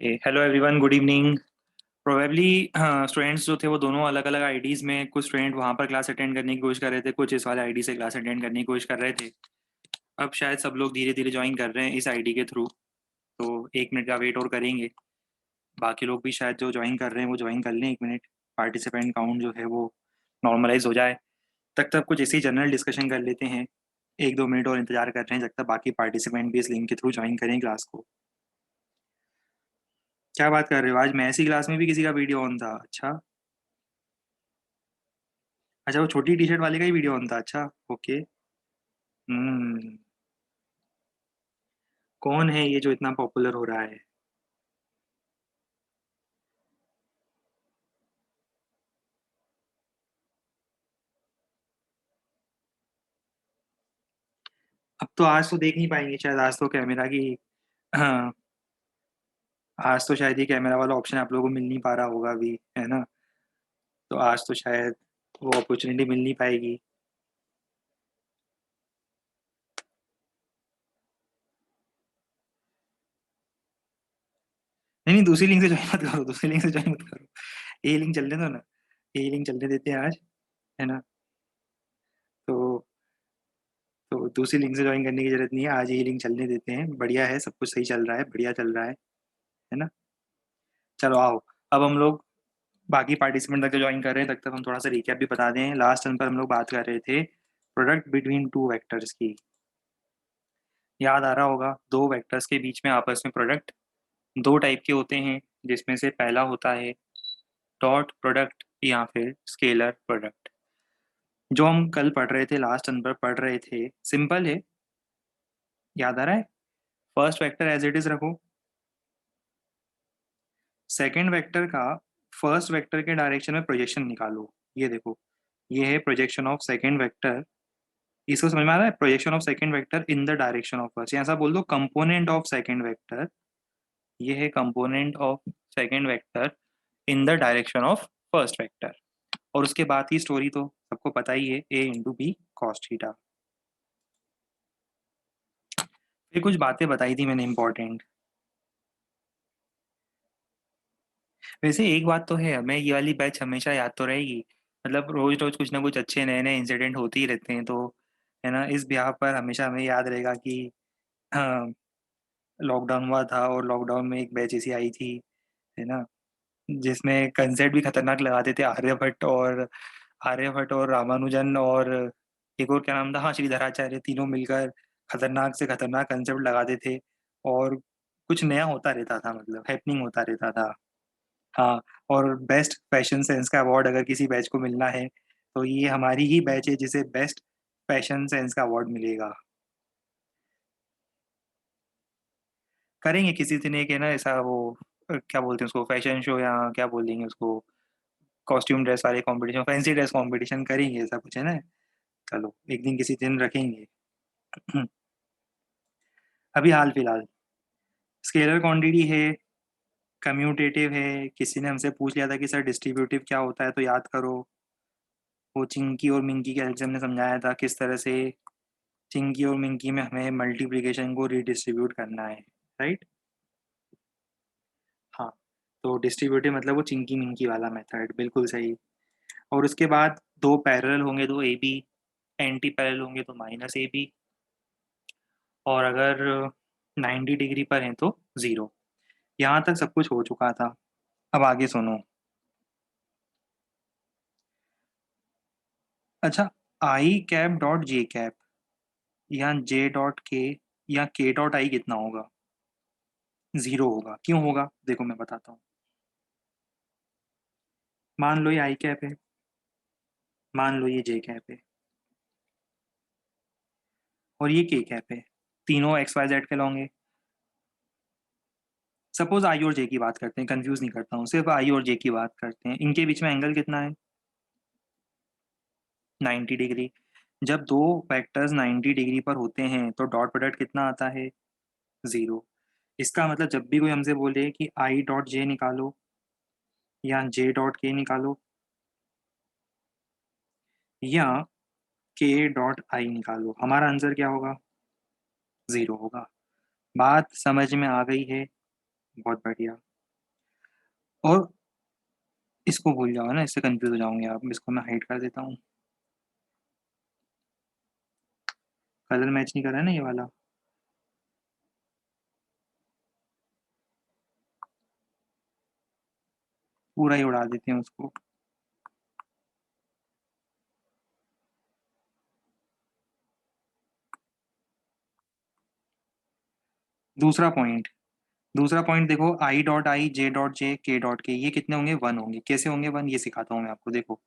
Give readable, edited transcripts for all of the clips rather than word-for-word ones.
Hello everyone, good evening. Probably students जो थे वो दोनों अलग अलग आईडीज़ में, कुछ स्टूडेंट वहाँ पर क्लास अटेंड करने की कोशिश कर रहे थे, कुछ इस वाले आईडी से क्लास अटेंड करने की कोशिश कर रहे थे। अब शायद सब लोग धीरे धीरे ज्वाइन कर रहे हैं इस आईडी के थ्रू, तो 1 मिनट का वेट और करेंगे। बाकी लोग भी शायद जो ज्वाइन कर रहे हैं वो ज्वाइन कर लें 1 मिनट, पार्टिसिपेंट काउंट जो है वो नॉर्मलाइज हो जाए। तब तक कुछ ऐसी जनरल डिस्कशन कर लेते हैं। 1-2 मिनट और इंतजार कर रहे हैं जब तक बाकी पार्टिसिपेंट भी इस लिंक के थ्रू ज्वाइन करें क्लास को। क्या बात कर रहे हो? आज मैथ्स की क्लास में भी किसी का वीडियो ऑन था? अच्छा। अच्छा, वो छोटी टी शर्ट वाले का ही वीडियो ऑन था? अच्छा, ओके। हम्म। कौन है ये जो इतना पॉपुलर हो रहा है? अब तो आज तो देख नहीं पाएंगे शायद, आज तो कैमरा की। हाँ। आज तो शायद ये कैमरा वाला ऑप्शन आप लोगों को मिल नहीं पा रहा होगा अभी, है ना? तो आज तो शायद वो अपॉर्चुनिटी मिल नहीं पाएगी। नहीं नहीं, दूसरी लिंक से ज्वाइन मत करो, दूसरी लिंक से ज्वाइन मत करो। ये लिंक चलने दो ना। ये लिंक चलने देते हैं आज, है ना? तो दूसरी लिंक से ज्वाइन करने की जरूरत नहीं है, आज ये लिंक चलने देते हैं। बढ़िया है, सब कुछ सही चल रहा है, बढ़िया चल रहा है ना? चलो आओ। अब हम लोग बाकी पार्टिसिपेंट तक जो ज्वाइन कर रहे हैं तब तक हम थोड़ा सा रिकैप भी बता दें। लास्ट टर्न पर हम लोग बात कर रहे थे प्रोडक्ट बिटवीन टू वेक्टर्स की। याद आ रहा होगा, दो वेक्टर्स के बीच में आपस में प्रोडक्ट दो टाइप के होते हैं, जिसमें से पहला होता है डॉट प्रोडक्ट या फिर स्केलर प्रोडक्ट। जो हम कल पढ़ रहे थे, लास्ट टर्न पर पढ़ रहे थे, सिंपल है। याद आ रहा है? First vector as it is रखो। सेकेंड वेक्टर का फर्स्ट वेक्टर के डायरेक्शन में प्रोजेक्शन निकालो। ये देखो, ये है प्रोजेक्शन ऑफ सेकेंड वेक्टर। इसको समझ में आ रहा है? Projection of second vector in the direction of first, या ऐसा बोल दो कंपोनेंट ऑफ सेकंड वेक्टर। ये है component of second vector in the direction of first vector. और उसके बाद की स्टोरी तो सबको पता ही है, ए इंटू बी कॉस थीटा। फिर कुछ बातें बताई थी मैंने इंपॉर्टेंट। वैसे एक बात तो है, हमें ये वाली बैच हमेशा याद तो रहेगी। मतलब रोज रोज कुछ ना कुछ अच्छे नए नए इंसिडेंट होते ही रहते हैं, तो है ना, इस ब्याह पर हमेशा हमें याद रहेगा कि हाँ, लॉकडाउन हुआ था और लॉकडाउन में एक बैच ऐसी आई थी, है ना, जिसमें कंसेप्ट भी खतरनाक लगाते थे। आर्यभट्ट और रामानुजन और एक और क्या नाम था, हाँ, श्रीधराचार्य, तीनों मिलकर खतरनाक से खतरनाक कंसेप्ट लगाते थे। और कुछ नया होता रहता था, मतलब हैपनिंग होता रहता था। हाँ। और बेस्ट फैशन सेंस का अवार्ड अगर किसी बैच को मिलना है तो ये हमारी ही बैच है जिसे बेस्ट फैशन सेंस का अवार्ड मिलेगा। करेंगे किसी दिन एक, है ना, ऐसा वो क्या बोलते हैं उसको, फैशन शो या क्या बोलेंगे उसको, कॉस्ट्यूम ड्रेस वाले कंपटीशन, फैंसी ड्रेस कंपटीशन करेंगे, ऐसा कुछ है ना। चलो एक दिन किसी दिन रखेंगे। अभी हाल फिलहाल स्केलर क्वांटिटी है, कम्यूटेटिव है। किसी ने हमसे पूछ लिया था कि सर डिस्ट्रीब्यूटिव क्या होता है, तो याद करो, वो चिंकी और मिंकी के हेल्प से हमने समझाया था किस तरह से चिंकी और मिंकी में हमें मल्टीप्लिकेशन को रिडिस्ट्रीब्यूट करना है। राइट। हाँ। तो डिस्ट्रीब्यूटिव मतलब वो चिंकी मिंकी वाला मेथड, बिल्कुल सही। और उसके बाद दो पैरेलल होंगे तो ए बी, एंटी पैरेलल होंगे तो माइनस ए बी, और अगर 90 डिग्री पर हैं तो ज़ीरो। यहाँ तक सब कुछ हो चुका था। अब आगे सुनो। अच्छा, आई कैप डॉट जे कैप या जे डॉट के या के डॉट आई कितना होगा? ज़ीरो होगा। क्यों होगा? देखो मैं बताता हूँ। मान लो ये आई कैप है, मान लो ये जे कैप है, और ये के कैप है। तीनों एक्स वाई जेड के होंगे। सपोज आई और जे की बात करते हैं, कंफ्यूज नहीं करता हूँ, सिर्फ आई और जे की बात करते हैं। इनके बीच में एंगल कितना है? 90 डिग्री। जब दो वेक्टर्स 90 डिग्री पर होते हैं तो डॉट प्रोडक्ट कितना आता है? ज़ीरो। इसका मतलब जब भी कोई हमसे बोले कि आई डॉट जे निकालो या जे डॉट के निकालो या के डॉट आई निकालो, हमारा आंसर क्या होगा? ज़ीरो होगा। बात समझ में आ गई है? बहुत बढ़िया। और इसको भूल जाओ ना, इससे कंफ्यूज हो जाओगे आप। इसको मैं हाइड कर देता हूँ। कलर मैच नहीं कर रहा है ना ये वाला। पूरा ही उड़ा देते हैं उसको। दूसरा पॉइंट देखो, I dot I, J dot J, के डॉट के, ये कितने होंगे? वन होंगे। कैसे होंगे वन, ये सिखाता हूँ मैं आपको। देखो,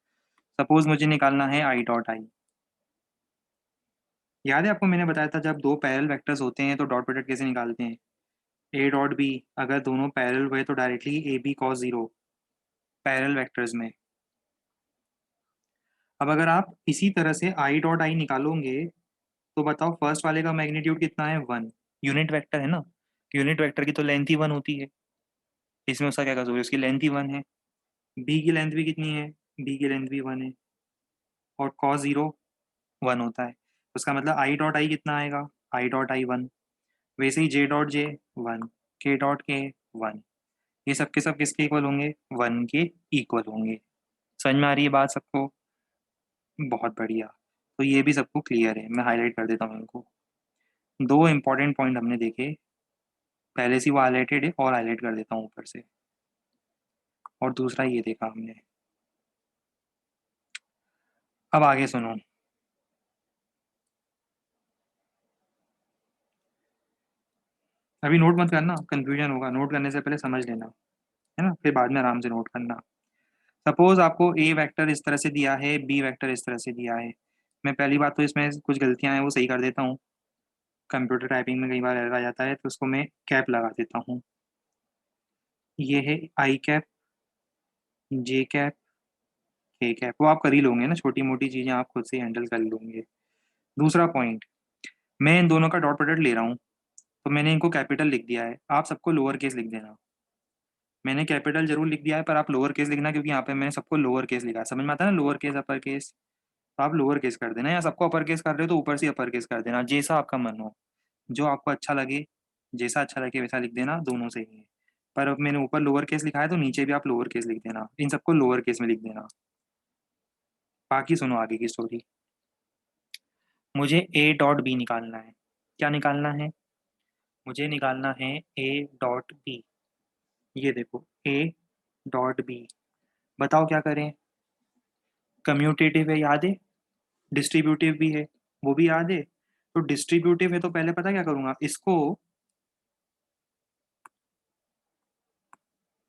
सपोज मुझे निकालना है आई डॉट आई। याद है आपको मैंने बताया था जब दो पैरेलल वेक्टर्स होते हैं तो डॉट प्रोडक्ट कैसे निकालते हैं? ए डॉट बी, अगर दोनों पैरेलल हुए तो directly A B cos zero, parallel vectors में। अब अगर आप इसी तरह से आई डॉट आई निकालोगे तो बताओ फर्स्ट वाले का मैग्नीट्यूड कितना है? वन। यूनिट वेक्टर है ना, यूनिट वेक्टर की तो लेंथ ही वन होती है। इसमें उसका क्या कसूर है? उसकी लेंथ ही वन है। बी की लेंथ भी कितनी है? बी की लेंथ भी वन है। और कॉस जीरो वन होता है। उसका मतलब आई डॉट आई कितना आएगा? I dot I one. वैसे ही जे डॉट जे वन, के डॉट के वन। ये सब के सब किसके इक्वल होंगे? वन के इक्वल होंगे। समझ में आ रही है बात सबको? बहुत बढ़िया। तो ये भी सबको क्लियर है, मैं हाईलाइट कर देता हूँ इनको। दो इंपॉर्टेंट पॉइंट हमने देखे, पहले से वो हाईलाइटेड है और हाईलाइट कर देता हूँ ऊपर से। और दूसरा ये देखा हमने। अब आगे सुनो। अभी नोट मत करना, कंफ्यूजन होगा। नोट करने से पहले समझ लेना, है ना, फिर बाद में आराम से नोट करना। सपोज आपको ए वेक्टर इस तरह से दिया है, बी वेक्टर इस तरह से दिया है। मैं पहली बात तो इसमें कुछ गलतियां हैं वो सही कर देता हूँ। कंप्यूटर टाइपिंग में कई बार एरर आ जाता है तो उसको मैं कैप लगा देता हूँ। ये है आई कैप, जे कैप, के कैप। वो आप कर ही लोगे ना, छोटी मोटी चीजें आप खुद से हैंडल कर लोगे। दूसरा पॉइंट, मैं इन दोनों का डॉट प्रोडक्ट ले रहा हूँ तो मैंने इनको कैपिटल लिख दिया है, आप सबको लोअर केस लिख देना। मैंने कैपिटल जरूर लिख दिया है पर आप लोअर केस लिखना, क्योंकि यहाँ पे मैंने सबको लोअर केस लिखा है। समझ में आता है ना, लोअर केस अपर केस। तो आप लोअर केस कर देना, या सबको अपर केस कर रहे हो तो ऊपर से अपर केस कर देना, जैसा आपका मन हो, जो आपको अच्छा लगे। जैसा अच्छा लगे वैसा लिख देना, दोनों सही है। पर अब मैंने ऊपर लोअर केस लिखा है तो नीचे भी आप लोअर केस लिख देना, इन सबको लोअर केस में लिख देना। बाकी सुनो आगे की स्टोरी। मुझे ए डॉट बी निकालना है। क्या निकालना है? मुझे निकालना है ए डॉट बी। ये देखो, ए डॉट बी। बताओ क्या करें? कम्यूटेटिव है, याद है। डिस्ट्रीब्यूटिव भी है, वो भी याद है। तो डिस्ट्रीब्यूटिव है तो पहले पता क्या करूंगा, इसको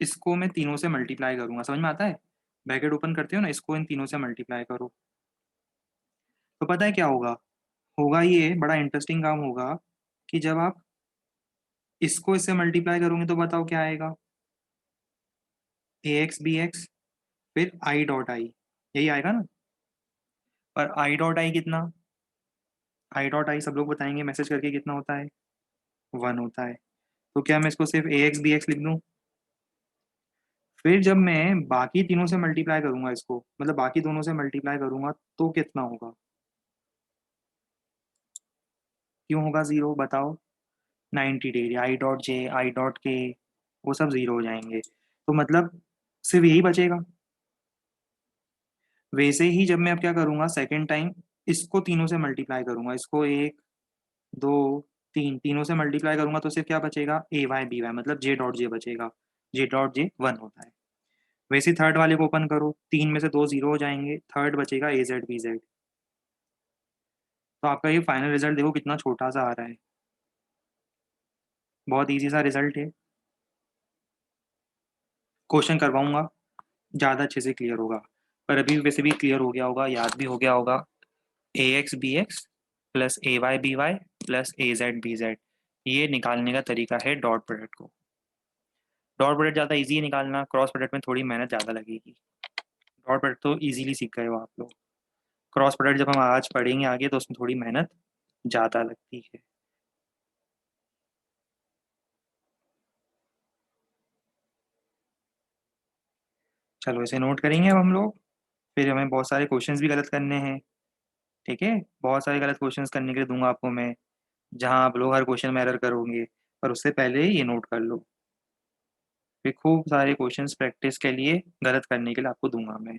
इसको मैं तीनों से मल्टीप्लाई करूंगा। समझ में आता है? ब्रैकेट ओपन करते हो ना, इसको इन तीनों से मल्टीप्लाई करो। तो पता है क्या होगा? होगा ये बड़ा इंटरेस्टिंग काम होगा कि जब आप इसको इससे मल्टीप्लाई करोगे तो बताओ क्या आएगा? ए एक्स बी एक्स, फिर आई डॉट आई, यही आएगा ना। और आई डॉट आई कितना? आई डॉट आई सब लोग बताएंगे मैसेज करके कितना होता है? वन होता है। तो क्या मैं इसको सिर्फ ए एक्स बी एक्स लिख दूं? फिर जब मैं बाकी तीनों से मल्टीप्लाई करूंगा इसको, मतलब बाकी दोनों से मल्टीप्लाई करूंगा, तो कितना होगा? क्यों होगा जीरो बताओ? 90 degree. I dot J, I dot के, वो सब जीरो हो जाएंगे। तो मतलब सिर्फ यही बचेगा। वैसे ही जब मैं अब क्या करूंगा सेकेंड टाइम, इसको तीनों से मल्टीप्लाई करूंगा, इसको एक, दो, तीन, तीनों से मल्टीप्लाई करूंगा तो सिर्फ क्या बचेगा? ए वाई बी वाई, मतलब जे डॉट जे बचेगा। जे डॉट जे वन होता है। वैसे थर्ड वाले को ओपन करो, तीन में से दो जीरो हो जाएंगे, थर्ड बचेगा ए जेड बी जेड। तो आपका ये फाइनल रिजल्ट देखो कितना छोटा सा आ रहा है। बहुत इजी सा रिजल्ट है। क्वेश्चन करवाऊंगा, ज़्यादा अच्छे से क्लियर होगा। पर अभी वैसे भी क्लियर हो गया होगा, याद भी हो गया होगा। ए एक्स बी एक्स प्लस ए वाई बी वाई प्लस ए जेड बी जेड, ये निकालने का तरीका है डॉट प्रोडक्ट को। डॉट प्रोडक्ट ज़्यादा इजी है निकालना, क्रॉस प्रोडक्ट में थोड़ी मेहनत ज़्यादा लगेगी। डॉट प्रोडक्ट तो इजीली सीख गए हो आप लोग। क्रॉस प्रोडक्ट जब हम आज पढ़ेंगे आगे तो उसमें थोड़ी मेहनत ज़्यादा लगती है। चलो इसे नोट करेंगे अब हम लोग। फिर हमें बहुत सारे क्वेश्चंस भी गलत करने हैं। ठीक है, बहुत सारे गलत क्वेश्चंस करने के लिए दूंगा आपको मैं, जहां आप लोग हर क्वेश्चन में एरर करोगे। पर उससे पहले ये नोट कर लो। फिर खूब सारे क्वेश्चंस प्रैक्टिस के लिए, गलत करने के लिए आपको दूंगा मैं।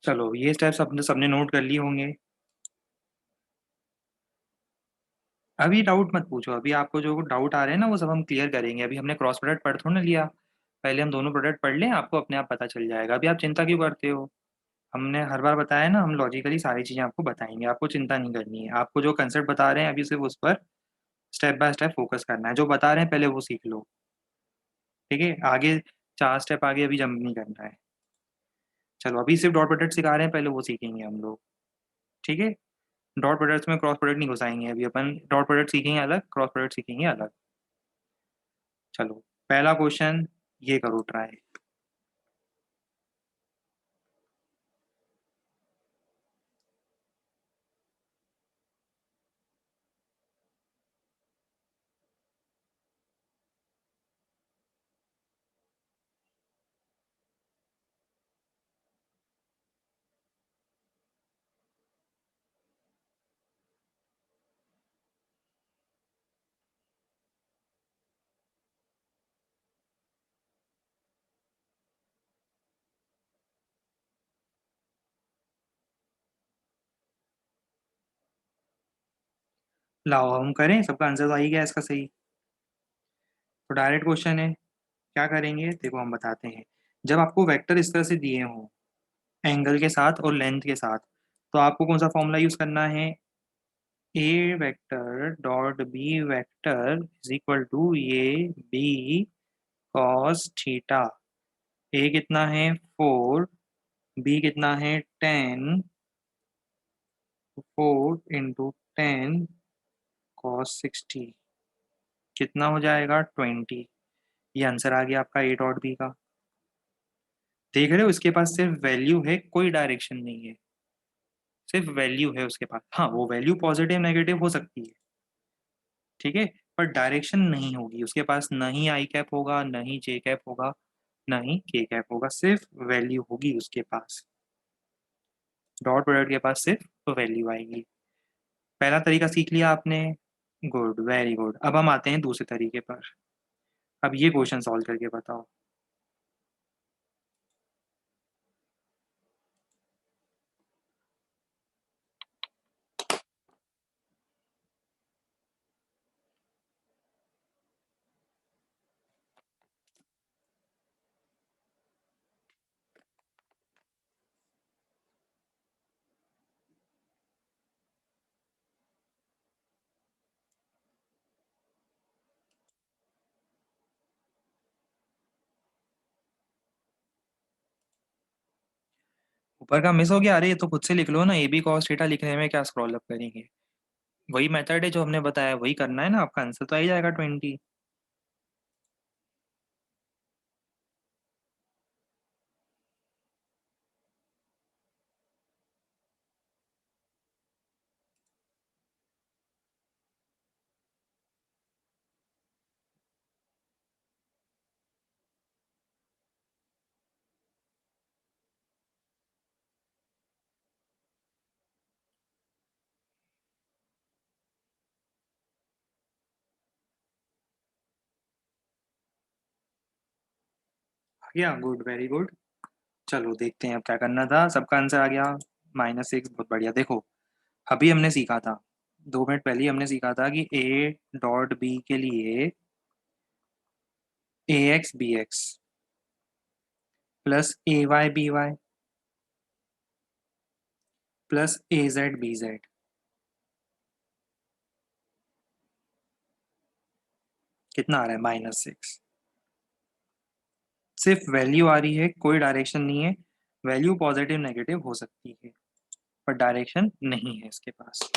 चलो ये स्टेप्स अपने सबने नोट कर लिए होंगे। अभी डाउट मत पूछो, अभी आपको जो डाउट आ रहे हैं ना वो सब हम क्लियर करेंगे। अभी हमने क्रॉस प्रोडक्ट पढ़ थोड़ा ना लिया, पहले हम दोनों प्रोडक्ट पढ़ लें, आपको अपने आप पता चल जाएगा। अभी आप चिंता क्यों करते हो? हमने हर बार बताया ना, हम लॉजिकली सारी चीज़ें आपको बताएंगे, आपको चिंता नहीं करनी है। आपको जो कंसेप्ट बता रहे हैं अभी सिर्फ उस पर स्टेप बाय स्टेप फोकस करना है। जो बता रहे हैं पहले वो सीख लो, ठीक है? आगे 4 स्टेप आगे अभी जंप नहीं करना है। चलो अभी सिर्फ डॉट प्रोडक्ट सिखा रहे हैं, पहले वो सीखेंगे हम लोग, ठीक है? डॉट प्रोडक्ट्स में क्रॉस प्रोडक्ट नहीं घुसाएंगे अभी अपन, डॉट प्रोडक्ट सीखेंगे अलग, क्रॉस प्रोडक्ट सीखेंगे अलग। चलो पहला क्वेश्चन ये करो ट्राई। लाओ हम करें, सबका आंसर तो आ ही गया इसका सही। तो डायरेक्ट क्वेश्चन है, क्या करेंगे देखो हम बताते हैं। जब आपको वेक्टर इस तरह से दिए हों, एंगल के साथ और लेंथ के साथ, तो आपको कौन सा फॉर्मूला यूज करना है? A vector dot B vector is equal to ये बी कॉस थीटा। ए कितना है 4, बी कितना है 10, 4 × 10 cos 60 कितना हो जाएगा 20। ये आंसर आ गया आपका ए डॉट बी का। देख रहे हो, इसके पास सिर्फ वैल्यू है, कोई डायरेक्शन नहीं है, सिर्फ वैल्यू है उसके पास। हाँ वो वैल्यू पॉजिटिव नेगेटिव हो सकती है, ठीक है, पर डायरेक्शन नहीं होगी उसके पास। ना ही आई कैप होगा, ना ही जे कैप होगा, ना ही के कैप होगा, सिर्फ वैल्यू होगी उसके पास। डॉट प्रोडक्ट के पास सिर्फ वैल्यू आएगी। पहला तरीका सीख लिया आपने, गुड, वेरी गुड। अब हम आते हैं दूसरे तरीके पर। अब ये क्वेश्चन सॉल्व करके बताओ। ऊपर का मिस हो गया, अरे ये तो खुद से लिख लो ना, ए बी कॉस थीटा लिखने में क्या स्क्रॉल अप करेंगे। वही मेथड है जो हमने बताया, वही करना है ना, आपका आंसर तो आ ही जाएगा 20। आ गया, गुड, वेरी गुड। चलो देखते हैं अब क्या करना था। सबका आंसर आ गया, -6, बहुत बढ़िया। देखो, अभी हमने सीखा था, 2 मिनट पहले ही हमने सीखा था कि a डॉट b के लिए ax bx plus ay by plus az bz कितना आ रहा है? -6। सिर्फ वैल्यू आ रही है, कोई डायरेक्शन नहीं है। वैल्यू पॉजिटिव नेगेटिव हो सकती है, पर डायरेक्शन नहीं है इसके पास।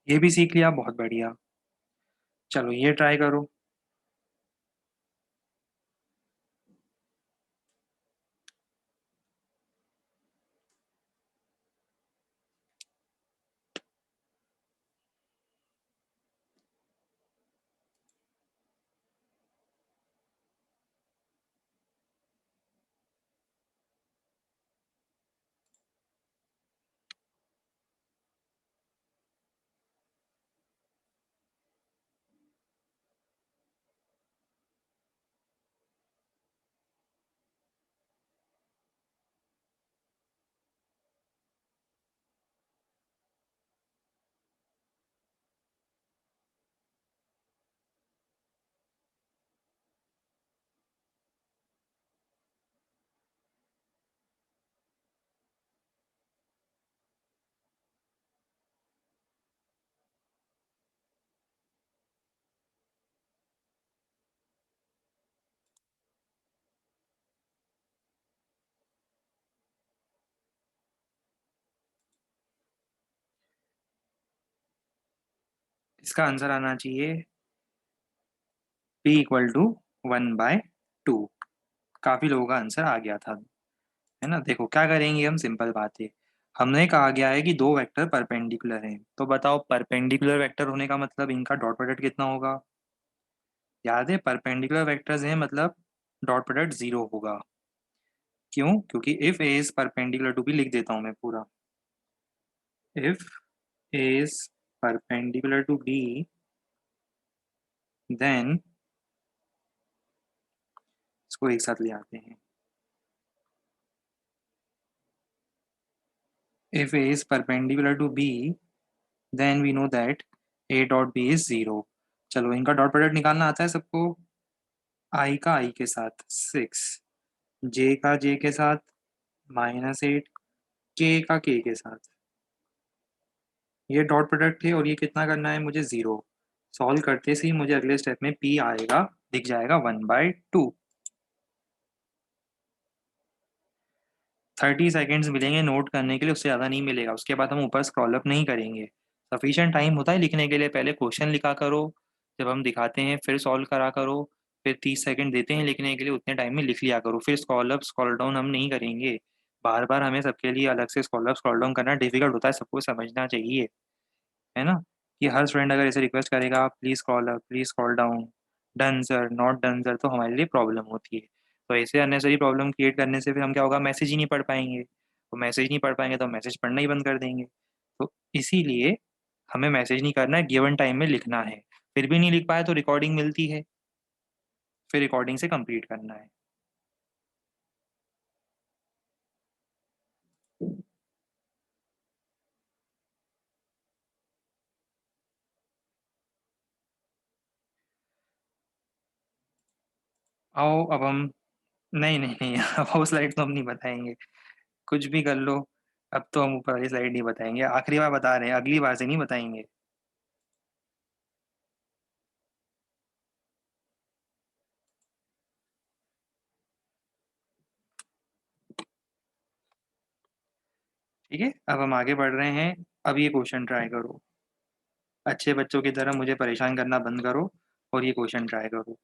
ये भी सीख लिया, बहुत बढ़िया। चलो ये ट्राई करो। इसका आंसर आना चाहिए p = 1/2। काफी लोगों का आंसर आ गया था, है ना। देखो क्या करेंगे हम, सिंपल बात है। हमने कहा गया है कि दो वेक्टर परपेंडिकुलर हैं, तो बताओ परपेंडिकुलर वेक्टर होने का मतलब इनका डॉट प्रोडक्ट कितना होगा? याद है, परपेंडिकुलर वेक्टर्स हैं मतलब डॉट प्रोडक्ट 0 होगा। क्यों? क्योंकि if A is perpendicular to B, लिख देता हूं मैं पूरा। If A is perpendicular to B, then, इसको एक साथ ले आते हैं। If A is perpendicular to B, then we know that A dot B is 0। चलो इनका डॉट प्रोडक्ट निकालना आता है सबको। आई का आई के साथ 6, जे का जे के साथ -8, के का के साथ। ये डॉट प्रोडक्ट है और ये कितना करना है मुझे? 0। सॉल्व करते से ही मुझे अगले स्टेप में पी आएगा, दिख जाएगा 1/2। 30 सेकेंड्स मिलेंगे नोट करने के लिए, उससे ज़्यादा नहीं मिलेगा। उसके बाद हम ऊपर स्क्रॉल अप नहीं करेंगे। सफिशिएंट टाइम होता है लिखने के लिए। पहले क्वेश्चन लिखा करो, जब हम दिखाते हैं फिर सॉल्व करा करो, फिर 30 सेकेंड देते हैं लिखने के लिए, उतने टाइम में लिख लिया करो। फिर स्क्रॉल अप स्क्रॉल डाउन हम नहीं करेंगे। बार बार हमें सबके लिए अलग से स्क्रॉल अप स्क्रॉल डाउन करना डिफिकल्ट होता है, सबको समझना चाहिए, है ना। कि हर स्टूडेंट अगर ऐसे रिक्वेस्ट करेगा please scroll up please scroll down, done sir not done sir, तो हमारे लिए प्रॉब्लम होती है। तो ऐसे अननेसरी प्रॉब्लम क्रिएट करने से फिर हम क्या होगा, मैसेज ही नहीं पढ़ पाएंगे। तो मैसेज नहीं पढ़ पाएंगे तो मैसेज पढ़ना ही बंद कर देंगे। तो इसीलिए हमें मैसेज नहीं करना है, गिवन टाइम में लिखना है। फिर भी नहीं लिख पाए तो रिकॉर्डिंग मिलती है, फिर रिकॉर्डिंग से कंप्लीट करना है। आओ अब हम, नहीं नहीं नहीं अब वो स्लाइड तो हम नहीं बताएंगे, कुछ भी कर लो। अब तो हम ऊपर वाली स्लाइड नहीं बताएंगे, आखिरी बार बता रहे हैं, अगली बार से नहीं बताएंगे। ठीक है, अब हम आगे बढ़ रहे हैं। अब ये क्वेश्चन ट्राई करो, अच्छे बच्चों की तरह मुझे परेशान करना बंद करो और ये क्वेश्चन ट्राई करो।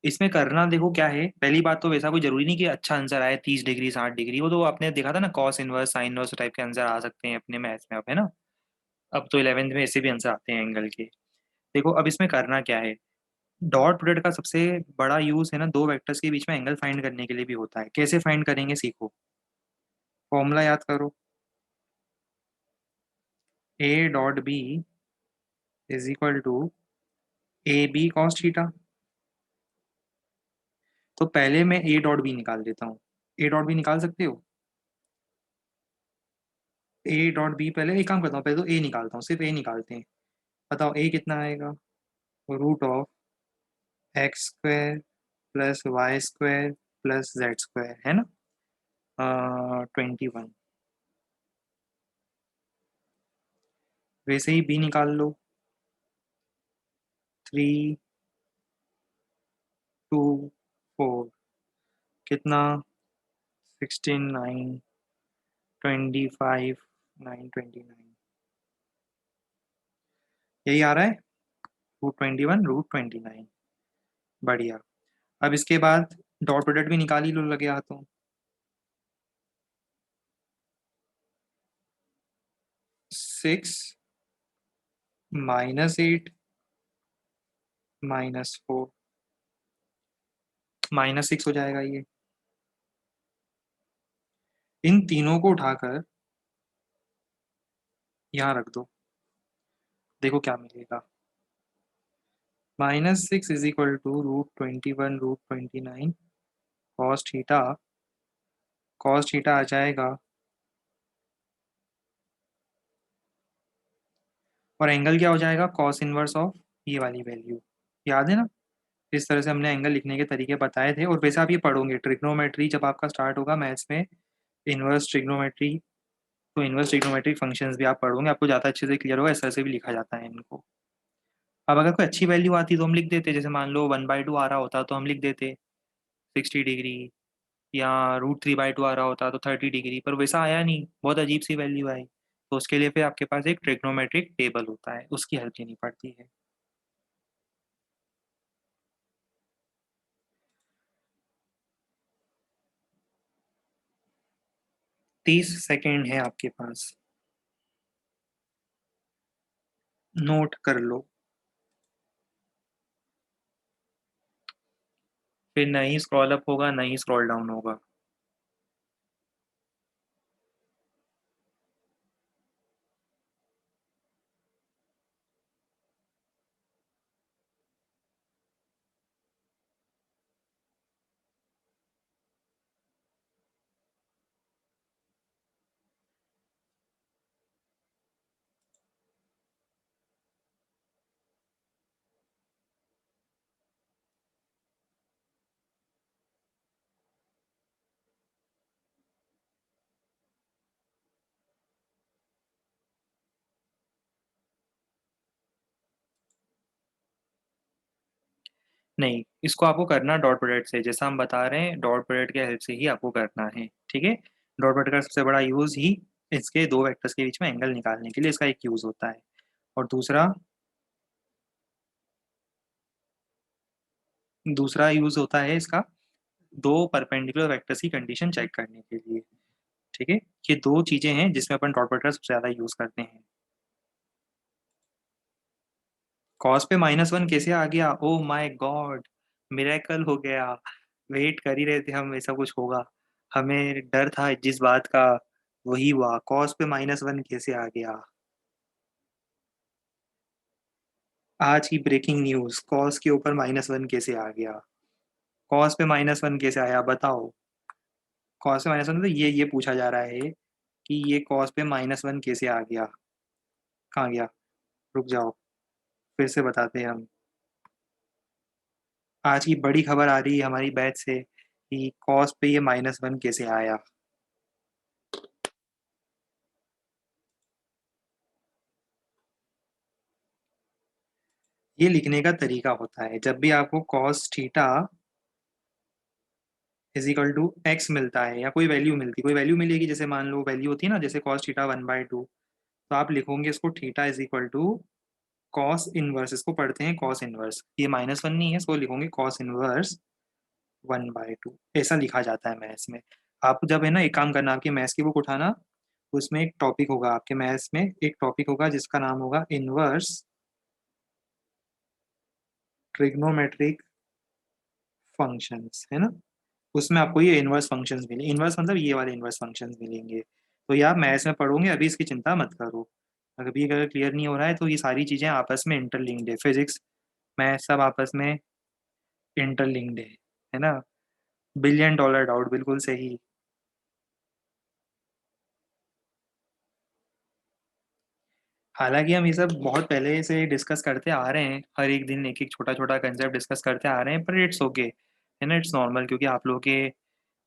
इसमें करना देखो क्या है, पहली बात तो वैसा कोई जरूरी नहीं कि अच्छा आंसर आए 30 डिग्री 60 डिग्री, वो तो आपने देखा था ना, cos inverse sine inverse type के आंसर आ सकते हैं अपने मैथ्स में, अब है ना। अब तो 11वीं में ऐसे भी आंसर आते हैं एंगल के। देखो अब इसमें करना क्या है, डॉट प्रोडक्ट का सबसे बड़ा यूज है ना दो वेक्टर्स के बीच में एंगल फाइंड करने के लिए भी होता है। कैसे फाइंड करेंगे सीखो, फॉर्मूला याद करो, A dot B is equal to A B cos theta. तो पहले मैं ए डॉट बी निकाल देता हूँ, ए डॉट बी निकाल सकते हो, ए डॉट बी, पहले एक काम करता हूँ, पहले तो ए निकालता हूँ, सिर्फ ए निकालते हैं। बताओ ए कितना आएगा, root of x square plus y square plus z square, है ना, 21। वैसे ही बी निकाल लो, 3 2 4, कितना, 16 9 25 9 29, यही आ रहा है, √21 √29। बढ़िया। अब इसके बाद डॉट प्रोडक्ट भी निकाल ही लो लगे हाथों, 6 - 8 -4, -6 हो जाएगा ये। इन तीनों को उठाकर यहाँ रख दो, देखो क्या मिलेगा, -6 is equal to √21 √29 cos theta. Cos theta आ जाएगा, और एंगल क्या हो जाएगा, कॉस इनवर्स ऑफ ये वाली वैल्यू, याद है ना। इस तरह से हमने एंगल लिखने के तरीके बताए थे। और वैसे आप ये पढ़ोगे ट्रिग्नोमेट्री जब आपका स्टार्ट होगा मैथ्स में, इनवर्स ट्रिग्नोमेट्री, तो इनवर्स ट्रिग्नोमेट्रिक फंक्शंस भी आप पढ़ोगे, आपको ज़्यादा अच्छे से क्लियर होगा, इस तरह से भी लिखा जाता है इनको। अब अगर कोई अच्छी वैल्यू आती तो हम लिख देते, जैसे मान लो 1/2 आ रहा होता तो हम लिख देते 60 डिग्री, या √3/2 आ रहा होता तो 30 डिग्री, पर वैसा आया नहीं, बहुत अजीब सी वैल्यू आई, तो उसके लिए फिर आपके पास एक ट्रिग्नोमेट्रिक टेबल होता है, उसकी हेल्प लेनी पड़ती है। 30 सेकेंड है आपके पास, नोट कर लो, फिर नहीं स्क्रॉल अप होगा नहीं स्क्रॉल डाउन होगा। नहीं, इसको आपको करना डॉट प्रोडक्ट से, जैसा हम बता रहे हैं डॉट प्रोडक्ट के हेल्प से ही आपको करना है, ठीक है। डॉट प्रोडक्ट का सबसे बड़ा यूज ही इसके दो वेक्टर्स के बीच में एंगल निकालने के लिए इसका एक यूज होता है, और दूसरा दूसरा यूज होता है इसका दो परपेंडिकुलर वेक्टर्स की कंडीशन चेक करने के लिए, ठीक है। ये दो चीजें हैं जिसमें अपन डॉट प्रोडक्ट सबसे ज्यादा यूज करते हैं। कॉस पे -1 कैसे आ गया? ओ माय गॉड, मिरेकल हो गया। वेट कर ही रहे थे हम ऐसा कुछ होगा, हमें डर था जिस बात का वही हुआ। कॉस पे -1 कैसे आ गया? आज की ब्रेकिंग न्यूज, कॉस के ऊपर -1 कैसे आ गया? कॉस पे -1 कैसे आया बताओ? कॉस पे -1 तो ये पूछा जा रहा है कि ये कॉस पे -1 कैसे आ गया? कहाँ गया? रुक जाओ, फिर से बताते हैं हम। आज की बड़ी खबर आ रही है हमारी बैच से कि कॉस पे ये -1 कैसे आया। ये लिखने का तरीका होता है, जब भी आपको cos theta is equal to x मिलता है या कोई वैल्यू मिलती, कोई वैल्यू मिलेगी, जैसे मान लो वैल्यू होती है ना, जैसे कॉस थीटा 1/2, तो आप लिखोगे इसको theta is equal to cos inverse, इसको पढ़ते हैं कॉस इनवर्स, ये -1 नहीं है, इसको लिखोगे कॉस इनवर्स 1/2, ऐसा लिखा जाता है मैथ्स में। आप जब है ना, एक काम करना, आपकी मैथ्स की बुक उठाना, उसमें एक टॉपिक होगा, आपके मैथ्स में एक टॉपिक होगा जिसका नाम होगा इनवर्स ट्रिग्नोमेट्रिक फंक्शंस, है ना। उसमें आपको ये इनवर्स फंक्शंस मिले, इनवर्स मतलब ये वाले इनवर्स फंक्शंस मिलेंगे। तो ये आप मैथ्स में पढ़ोगे, अभी इसकी चिंता मत करो। अगर क्लियर नहीं हो रहा है तो ये सारी चीज़ें आपस में इंटरलिंक्ड है, फिजिक्स मैथ सब आपस में इंटरलिंक्ड है ना। $1 बिलियन डाउट, बिल्कुल सही। हालांकि हम ये सब बहुत पहले से डिस्कस करते आ रहे हैं, हर एक दिन एक एक छोटा छोटा कंसेप्ट डिस्कस करते आ रहे हैं, पर इट्स ओके, है ना, इट्स नॉर्मल, क्योंकि आप लोगों के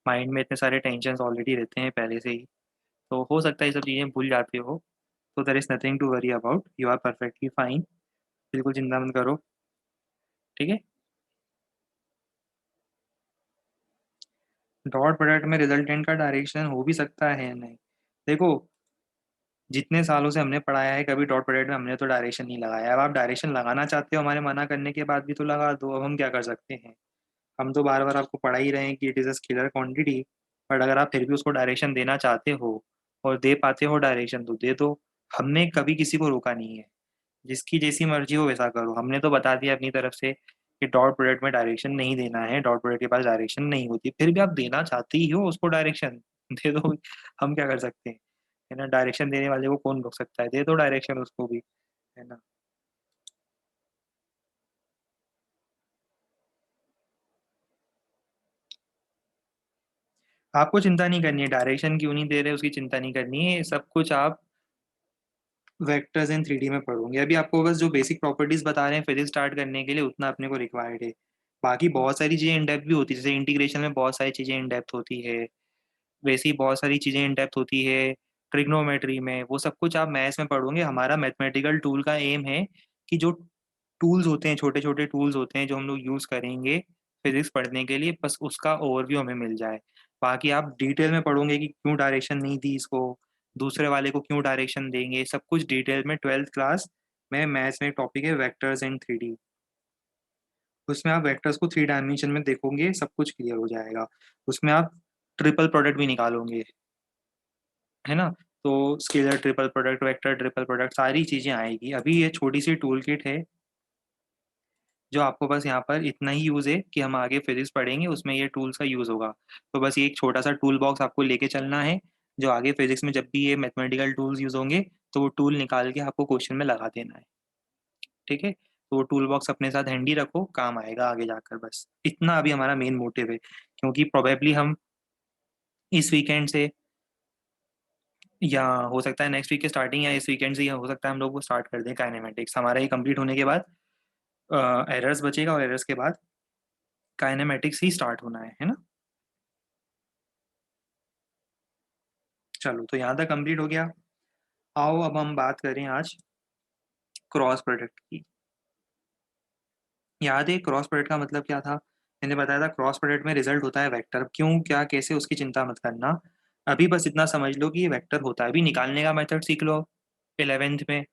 माइंड में इतने सारे टेंशन ऑलरेडी रहते हैं पहले से ही, तो हो सकता है ये सब चीज़ें भूल जाते हो। तो there is nothing to worry about, you are perfectly fine, बिल्कुल चिंता मत करो, ठीक है। डॉट प्रोडक्ट में रिजल्टेंट का डायरेक्शन हो भी सकता है, नहीं, देखो, जितने सालों से हमने पढ़ाया है कभी डॉट प्रोडक्ट में हमने तो डायरेक्शन नहीं लगाया। अब आप डायरेक्शन लगाना चाहते हो हमारे मना करने के बाद भी, तो लगा दो, अब हम क्या कर सकते हैं। हम तो बार बार आपको पढ़ा ही रहे हैं कि it is a scalar quantity, but अगर आप फिर भी उसको डायरेक्शन देना चाहते हो और दे पाते हो डायरेक्शन, तो दे दो। हमने कभी किसी को रोका नहीं है, जिसकी जैसी मर्जी हो वैसा करो। हमने तो बता दिया अपनी तरफ से कि डॉट प्रोडक्ट में डायरेक्शन नहीं देना है, डॉट प्रोडक्ट के पास डायरेक्शन नहीं होती, फिर भी आप देना चाहते ही हो उसको डायरेक्शन दे दो। हम क्या कर सकते हैं, है ना। डायरेक्शन देने वाले को कौन रोक सकता है, दे दो डायरेक्शन उसको भी, है ना। आपको चिंता नहीं करनी है, डायरेक्शन क्यों नहीं दे रहे उसकी चिंता नहीं करनी है, सब कुछ आप वेक्टर्स इन 3D में पढ़ोगे। अभी आपको बस जो बेसिक प्रॉपर्टीज बता रहे हैं फिजिक्स स्टार्ट करने के लिए, उतना अपने को रिक्वायर्ड है। बाकी बहुत सारी चीज़ें इन डेप्थ भी होती है, जैसे इंटीग्रेशन में बहुत सारी चीज़ें इन डेप्थ होती है, वैसे ही बहुत सारी चीज़ें इन डेप्थ होती है ट्रिग्नोमेट्री में, वो सब कुछ आप मैथ्स में पढ़ोगे। हमारा मैथमेटिकल टूल का एम है कि जो टूल्स होते हैं, छोटे छोटे टूल्स होते हैं जो हम लोग यूज़ करेंगे फिजिक्स पढ़ने के लिए, बस उसका ओवरव्यू हमें मिल जाए। बाकी आप डिटेल में पढ़ोगे कि क्यों डायरेक्शन नहीं दी इसको, दूसरे वाले को क्यों डायरेक्शन देंगे, सब कुछ डिटेल में 12th क्लास में मैथ्स में एक टॉपिक है वेक्टर्स इन 3D, उसमें आप वेक्टर्स को 3 डायमेंशन में देखोगे, सब कुछ क्लियर हो जाएगा। उसमें आप ट्रिपल प्रोडक्ट भी निकालोगे, है ना। तो scalar triple product, vector triple product, सारी चीज़ें आएगी। अभी ये छोटी सी टूल किट है जो आपको बस यहाँ पर इतना ही यूज़ है कि हम आगे फिजिक्स पढ़ेंगे उसमें ये टूल्स का यूज़ होगा। तो बस ये एक छोटा सा टूल बॉक्स आपको लेके चलना है, जो आगे फिजिक्स में जब भी ये मैथमेटिकल टूल्स यूज़ होंगे तो वो टूल निकाल के आपको क्वेश्चन में लगा देना है, ठीक है। तो वो टूल बॉक्स अपने साथ हैंडी रखो, काम आएगा आगे जाकर, बस इतना अभी हमारा मेन मोटिव है, क्योंकि प्रोबेबली हम इस वीकेंड से, या हो सकता है नेक्स्ट वीक के स्टार्टिंग या इस वीकेंड से, या हो सकता है हम लोग वो स्टार्ट कर दें काइनेमेटिक्स, हमारा ये कंप्लीट होने के बाद एरर्स बचेगा, और एरर्स के बाद काइनेमेटिक्स ही स्टार्ट होना है ना। चलो, तो यहाँ तक कंप्लीट हो गया। आओ अब हम बात करें आज क्रॉस प्रोडक्ट की। याद है क्रॉस प्रोडक्ट का मतलब क्या था? मैंने बताया था क्रॉस प्रोडक्ट में रिजल्ट होता है वेक्टर। क्यों, क्या, कैसे, उसकी चिंता मत करना। अभी बस इतना समझ लो कि ये वेक्टर होता है। अभी निकालने का मेथड सीख लो 11th में,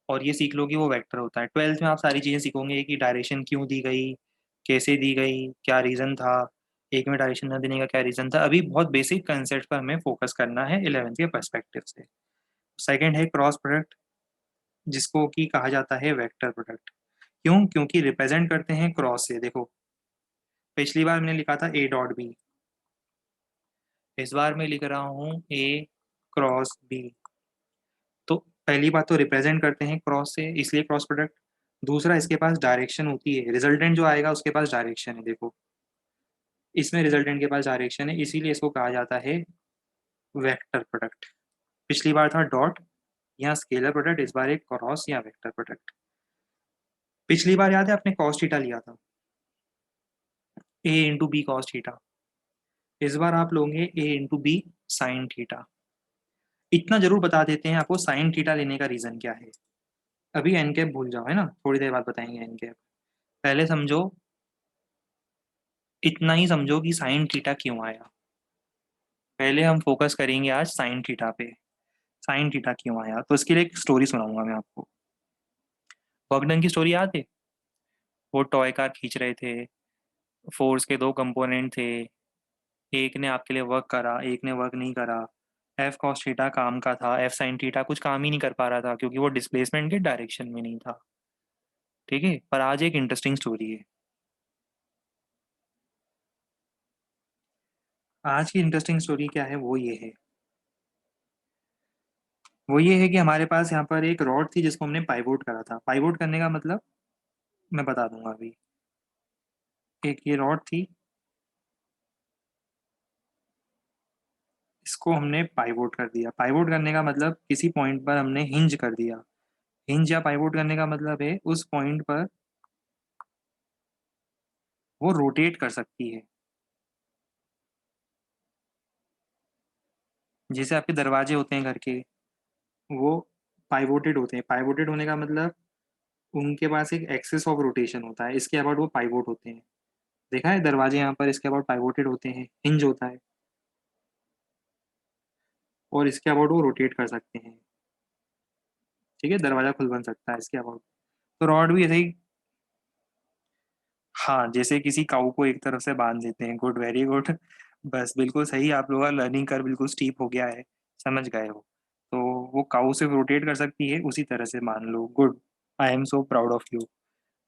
और ये सीख लो कि वो वेक्टर होता है। 12th में आप सारी चीज़ें सीखोगे कि डायरेक्शन क्यों दी गई, कैसे दी गई, क्या रीज़न था, एक में डायरेक्शन न देने का क्या रीज़न था। अभी बहुत बेसिक कंसेप्ट पर हमें फोकस करना है 11th के पर्सपेक्टिव से। सेकंड है क्रॉस प्रोडक्ट, जिसको कि कहा जाता है वेक्टर प्रोडक्ट। क्यों? क्योंकि रिप्रेजेंट करते हैं क्रॉस से। देखो, पिछली बार मैंने लिखा था ए डॉट बी, इस बार मैं लिख रहा हूँ ए क्रॉस बी। तो पहली बात तो रिप्रेजेंट करते हैं क्रॉस से, इसलिए क्रॉस प्रोडक्ट। दूसरा, इसके पास डायरेक्शन होती है, रिजल्टेंट जो आएगा उसके पास डायरेक्शन है। देखो, इसमें रिजल्टेंट के पास डायरेक्शन है, इसीलिए इसको कहा जाता है वेक्टर प्रोडक्ट। पिछली बार था डॉट, यहाँ स्केलर प्रोडक्ट, इस बार एक क्रॉस या वेक्टर प्रोडक्ट। पिछली बार याद है आपने कॉस थीटा लिया था, ए इंटू बी कॉस थीटा। इस बार आप लोगे ए इंटू बी साइन थीटा। इतना जरूर बता देते हैं आपको साइन थीटा लेने का रीजन क्या है। अभी एन कैप भूल जाओ, है ना, थोड़ी देर बाद बताएंगे एन कैप। पहले समझो, इतना ही समझो कि साइन थीटा क्यों आया। पहले हम फोकस करेंगे आज साइन थीटा पे। साइन थीटा क्यों आया, तो इसके लिए एक स्टोरी सुनाऊंगा मैं आपको। बर्गडन की स्टोरी याद है? वो टॉय कार खींच रहे थे, फोर्स के दो कंपोनेंट थे, एक ने आपके लिए वर्क करा, एक ने वर्क नहीं करा। एफ कॉस थीटा काम का था, एफ साइन थीटा कुछ काम ही नहीं कर पा रहा था क्योंकि वो डिस्प्लेसमेंट के डायरेक्शन में नहीं था। ठीक है, पर आज एक इंटरेस्टिंग स्टोरी है। आज की इंटरेस्टिंग स्टोरी क्या है, वो ये है कि हमारे पास यहाँ पर एक रॉड थी जिसको हमने पाइवोट करा था। पाइवोट करने का मतलब मैं बता दूंगा अभी। एक ये रॉड थी, इसको हमने पाइवोट कर दिया। पाइवोट करने का मतलब किसी पॉइंट पर हमने हिंज कर दिया। हिंज या पाइवोट करने का मतलब है उस पॉइंट पर वो रोटेट कर सकती है। जैसे आपके दरवाजे होते हैं घर के, वो पाइवोटेड होते हैं। पाइवोटेड होने का मतलब उनके पास एक एक्सिस ऑफ रोटेशन होता है, इसके अबाउट वो पाइवोट होते हैं। देखा है दरवाजे यहाँ पर इसके अबाउट पाइवोटेड होते हैं, हिंज होता है, और इसके अबाउट वो रोटेट कर सकते हैं। ठीक है, दरवाजा खुल बन सकता है इसके अबाउट। तो रॉड भी ऐसे ही। हाँ, जैसे किसी काऊ को एक तरफ से बांध देते हैं। Good, very good. बस बिल्कुल सही, आप लोगों का लर्निंग कर बिल्कुल स्टीप हो गया है, समझ गए हो। तो वो काऊ से रोटेट कर सकती है, उसी तरह से मान लो। Good, I am so proud of you,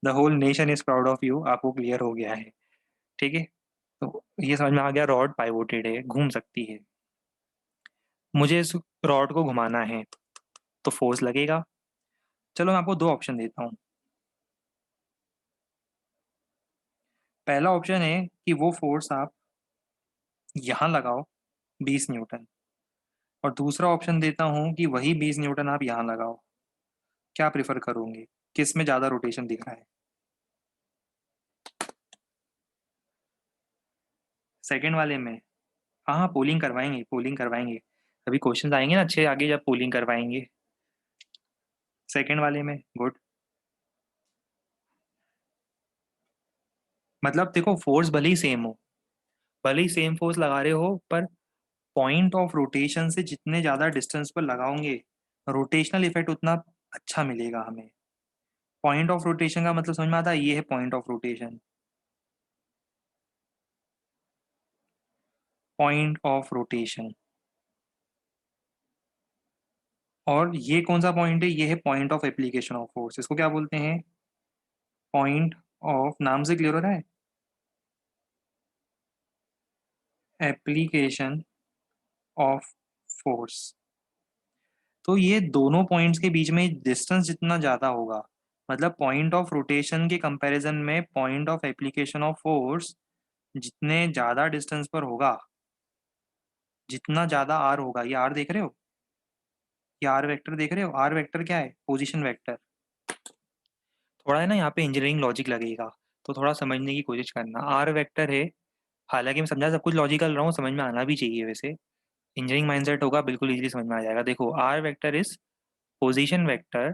the whole nation is proud of you. आपको क्लियर हो गया है। ठीक है, तो ये समझ में आ गया, रॉड पाइवोटेड है, घूम सकती है। मुझे इस रॉड को घुमाना है तो फोर्स लगेगा। चलो मैं आपको दो ऑप्शन देता हूँ। पहला ऑप्शन है कि वो फोर्स आप यहाँ लगाओ, 20 न्यूटन। और दूसरा ऑप्शन देता हूँ कि वही 20 न्यूटन आप यहाँ लगाओ। क्या प्रेफर करोगे, किस में ज़्यादा रोटेशन दिख रहा है? सेकंड वाले में? हाँ हाँ, पोलिंग करवाएंगे, पोलिंग करवाएंगे। अभी क्वेश्चन आएंगे ना अच्छे आगे, जब पोलिंग करवाएंगे। सेकंड वाले में, गुड। मतलब देखो, फोर्स भले ही सेम हो, भले ही सेम फोर्स लगा रहे हो, पर पॉइंट ऑफ रोटेशन से जितने ज़्यादा डिस्टेंस पर लगाओगे, रोटेशनल इफेक्ट उतना अच्छा मिलेगा हमें। पॉइंट ऑफ रोटेशन का मतलब समझ में आता है? ये है point of rotation. Point of rotation. और ये कौन सा पॉइंट है? ये है point of application of force. इसको क्या बोलते हैं? पॉइंट ऑफ, नाम से क्लियर हो रहा है, एप्लीकेशन ऑफ फोर्स। तो ये दोनों पॉइंट्स के बीच में डिस्टेंस जितना ज़्यादा होगा, मतलब पॉइंट ऑफ रोटेशन के कंपैरिजन में point of application of force जितने ज़्यादा डिस्टेंस पर होगा, जितना ज़्यादा आर होगा। ये आर देख रहे हो, ये आर वेक्टर देख रहे हो? आर वेक्टर क्या है? Position vector. थोड़ा है ना यहाँ पे इंजीनियरिंग लॉजिक लगेगा, तो थोड़ा समझने की कोशिश करना। आर वेक्टर है, हालांकि मैं समझा सब कुछ लॉजिकल रहा हूँ, समझ में आना भी चाहिए वैसे। इंजीनियरिंग माइंडसेट होगा, बिल्कुल इजीली समझ में आ जाएगा। देखो, R vector is position vector.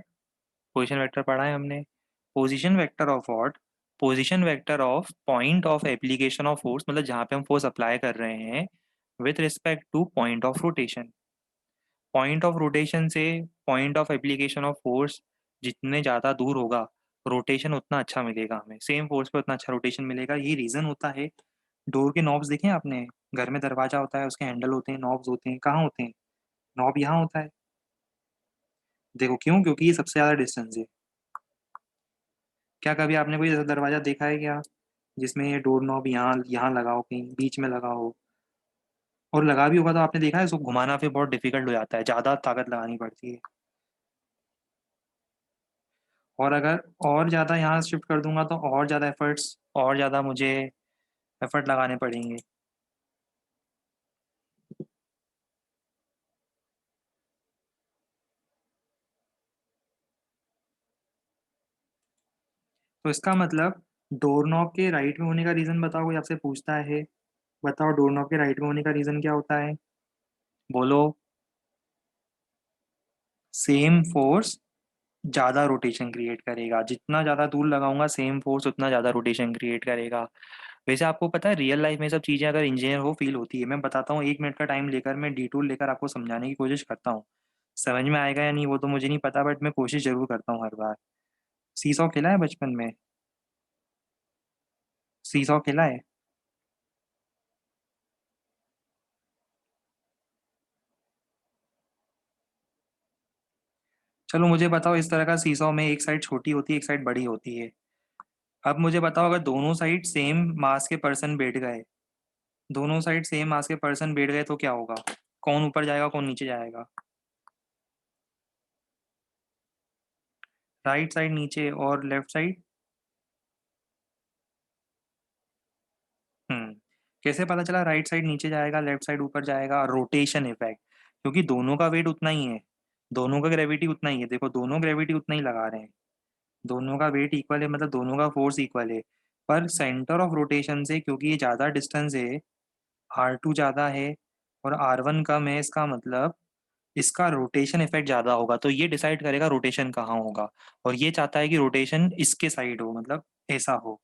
Position vector पढ़ा है हमने। Position vector of what? Position vector of point of application of force, मतलब जहाँ पे हम फोर्स अप्लाई कर रहे हैं, with respect to point of rotation. Point of rotation से point of application of force जितने ज़्यादा दूर होगा, रोटेशन उतना अच्छा मिलेगा हमें, सेम फोर्स पे उतना अच्छा रोटेशन मिलेगा। ये रीज़न होता है। डोर के नॉब्स देखे आपने? घर में दरवाजा होता है, उसके हैंडल होते हैं, नॉब्स होते हैं, कहाँ होते हैं? नॉब यहाँ होता है। देखो क्यों? क्योंकि ये सबसे ज़्यादा डिस्टेंस है। क्या कभी आपने कोई ऐसा दरवाजा देखा है क्या जिसमें ये डोर नॉब यहाँ यहाँ लगा हो, कहीं बीच में लगा हो? और लगा भी होगा तो आपने देखा है उसको घुमाना फिर बहुत डिफिकल्ट हो जाता है, ज़्यादा ताकत लगानी पड़ती है। और अगर और ज़्यादा यहाँ शिफ्ट कर दूंगा तो और ज़्यादा एफर्ट्स, और ज़्यादा मुझे एफर्ट लगाने पड़ेंगे। तो इसका मतलब डोर नॉब के राइट में होने का रीज़न बताओ, कोई आपसे पूछता है, बताओ डोर नॉब के राइट में होने का रीज़न क्या होता है? बोलो। सेम फोर्स ज़्यादा रोटेशन क्रिएट करेगा, जितना ज़्यादा दूर लगाऊंगा सेम फोर्स उतना ज़्यादा रोटेशन क्रिएट करेगा। वैसे आपको पता है रियल लाइफ में सब चीज़ें अगर इंजीनियर हो फील होती है। मैं बताता हूँ, 1 मिनट का टाइम लेकर मैं डिटूर लेकर आपको समझाने की कोशिश करता हूँ। समझ में आएगा या नहीं वो तो मुझे नहीं पता, बट मैं कोशिश जरूर करता हूँ हर बार। सीसॉ खेला है बचपन में? सीसॉ खेला है? चलो मुझे बताओ, इस तरह का सीसॉ में एक साइड छोटी होती है, एक साइड बड़ी होती है। अब मुझे बताओ, अगर दोनों साइड सेम मास के पर्सन बैठ गए, दोनों साइड सेम मास के पर्सन बैठ गए तो क्या होगा? कौन ऊपर जाएगा, कौन नीचे जाएगा? राइट साइड नीचे और लेफ्ट साइड। हम्म। कैसे पता चला राइट साइड नीचे जाएगा लेफ्ट साइड ऊपर जाएगा? Rotation effect. क्योंकि दोनों का वेट उतना ही है, दोनों का ग्रेविटी उतना ही है। देखो दोनों ग्रेविटी उतना ही लगा रहे हैं, दोनों का वेट इक्वल है, मतलब दोनों का फोर्स इक्वल है। पर सेंटर ऑफ रोटेशन से, क्योंकि ये ज़्यादा डिस्टेंस है, R2 ज़्यादा है और R1 कम है, इसका मतलब इसका रोटेशन इफेक्ट ज़्यादा होगा। तो ये डिसाइड करेगा रोटेशन कहाँ होगा, और ये चाहता है कि रोटेशन इसके साइड हो, मतलब ऐसा हो।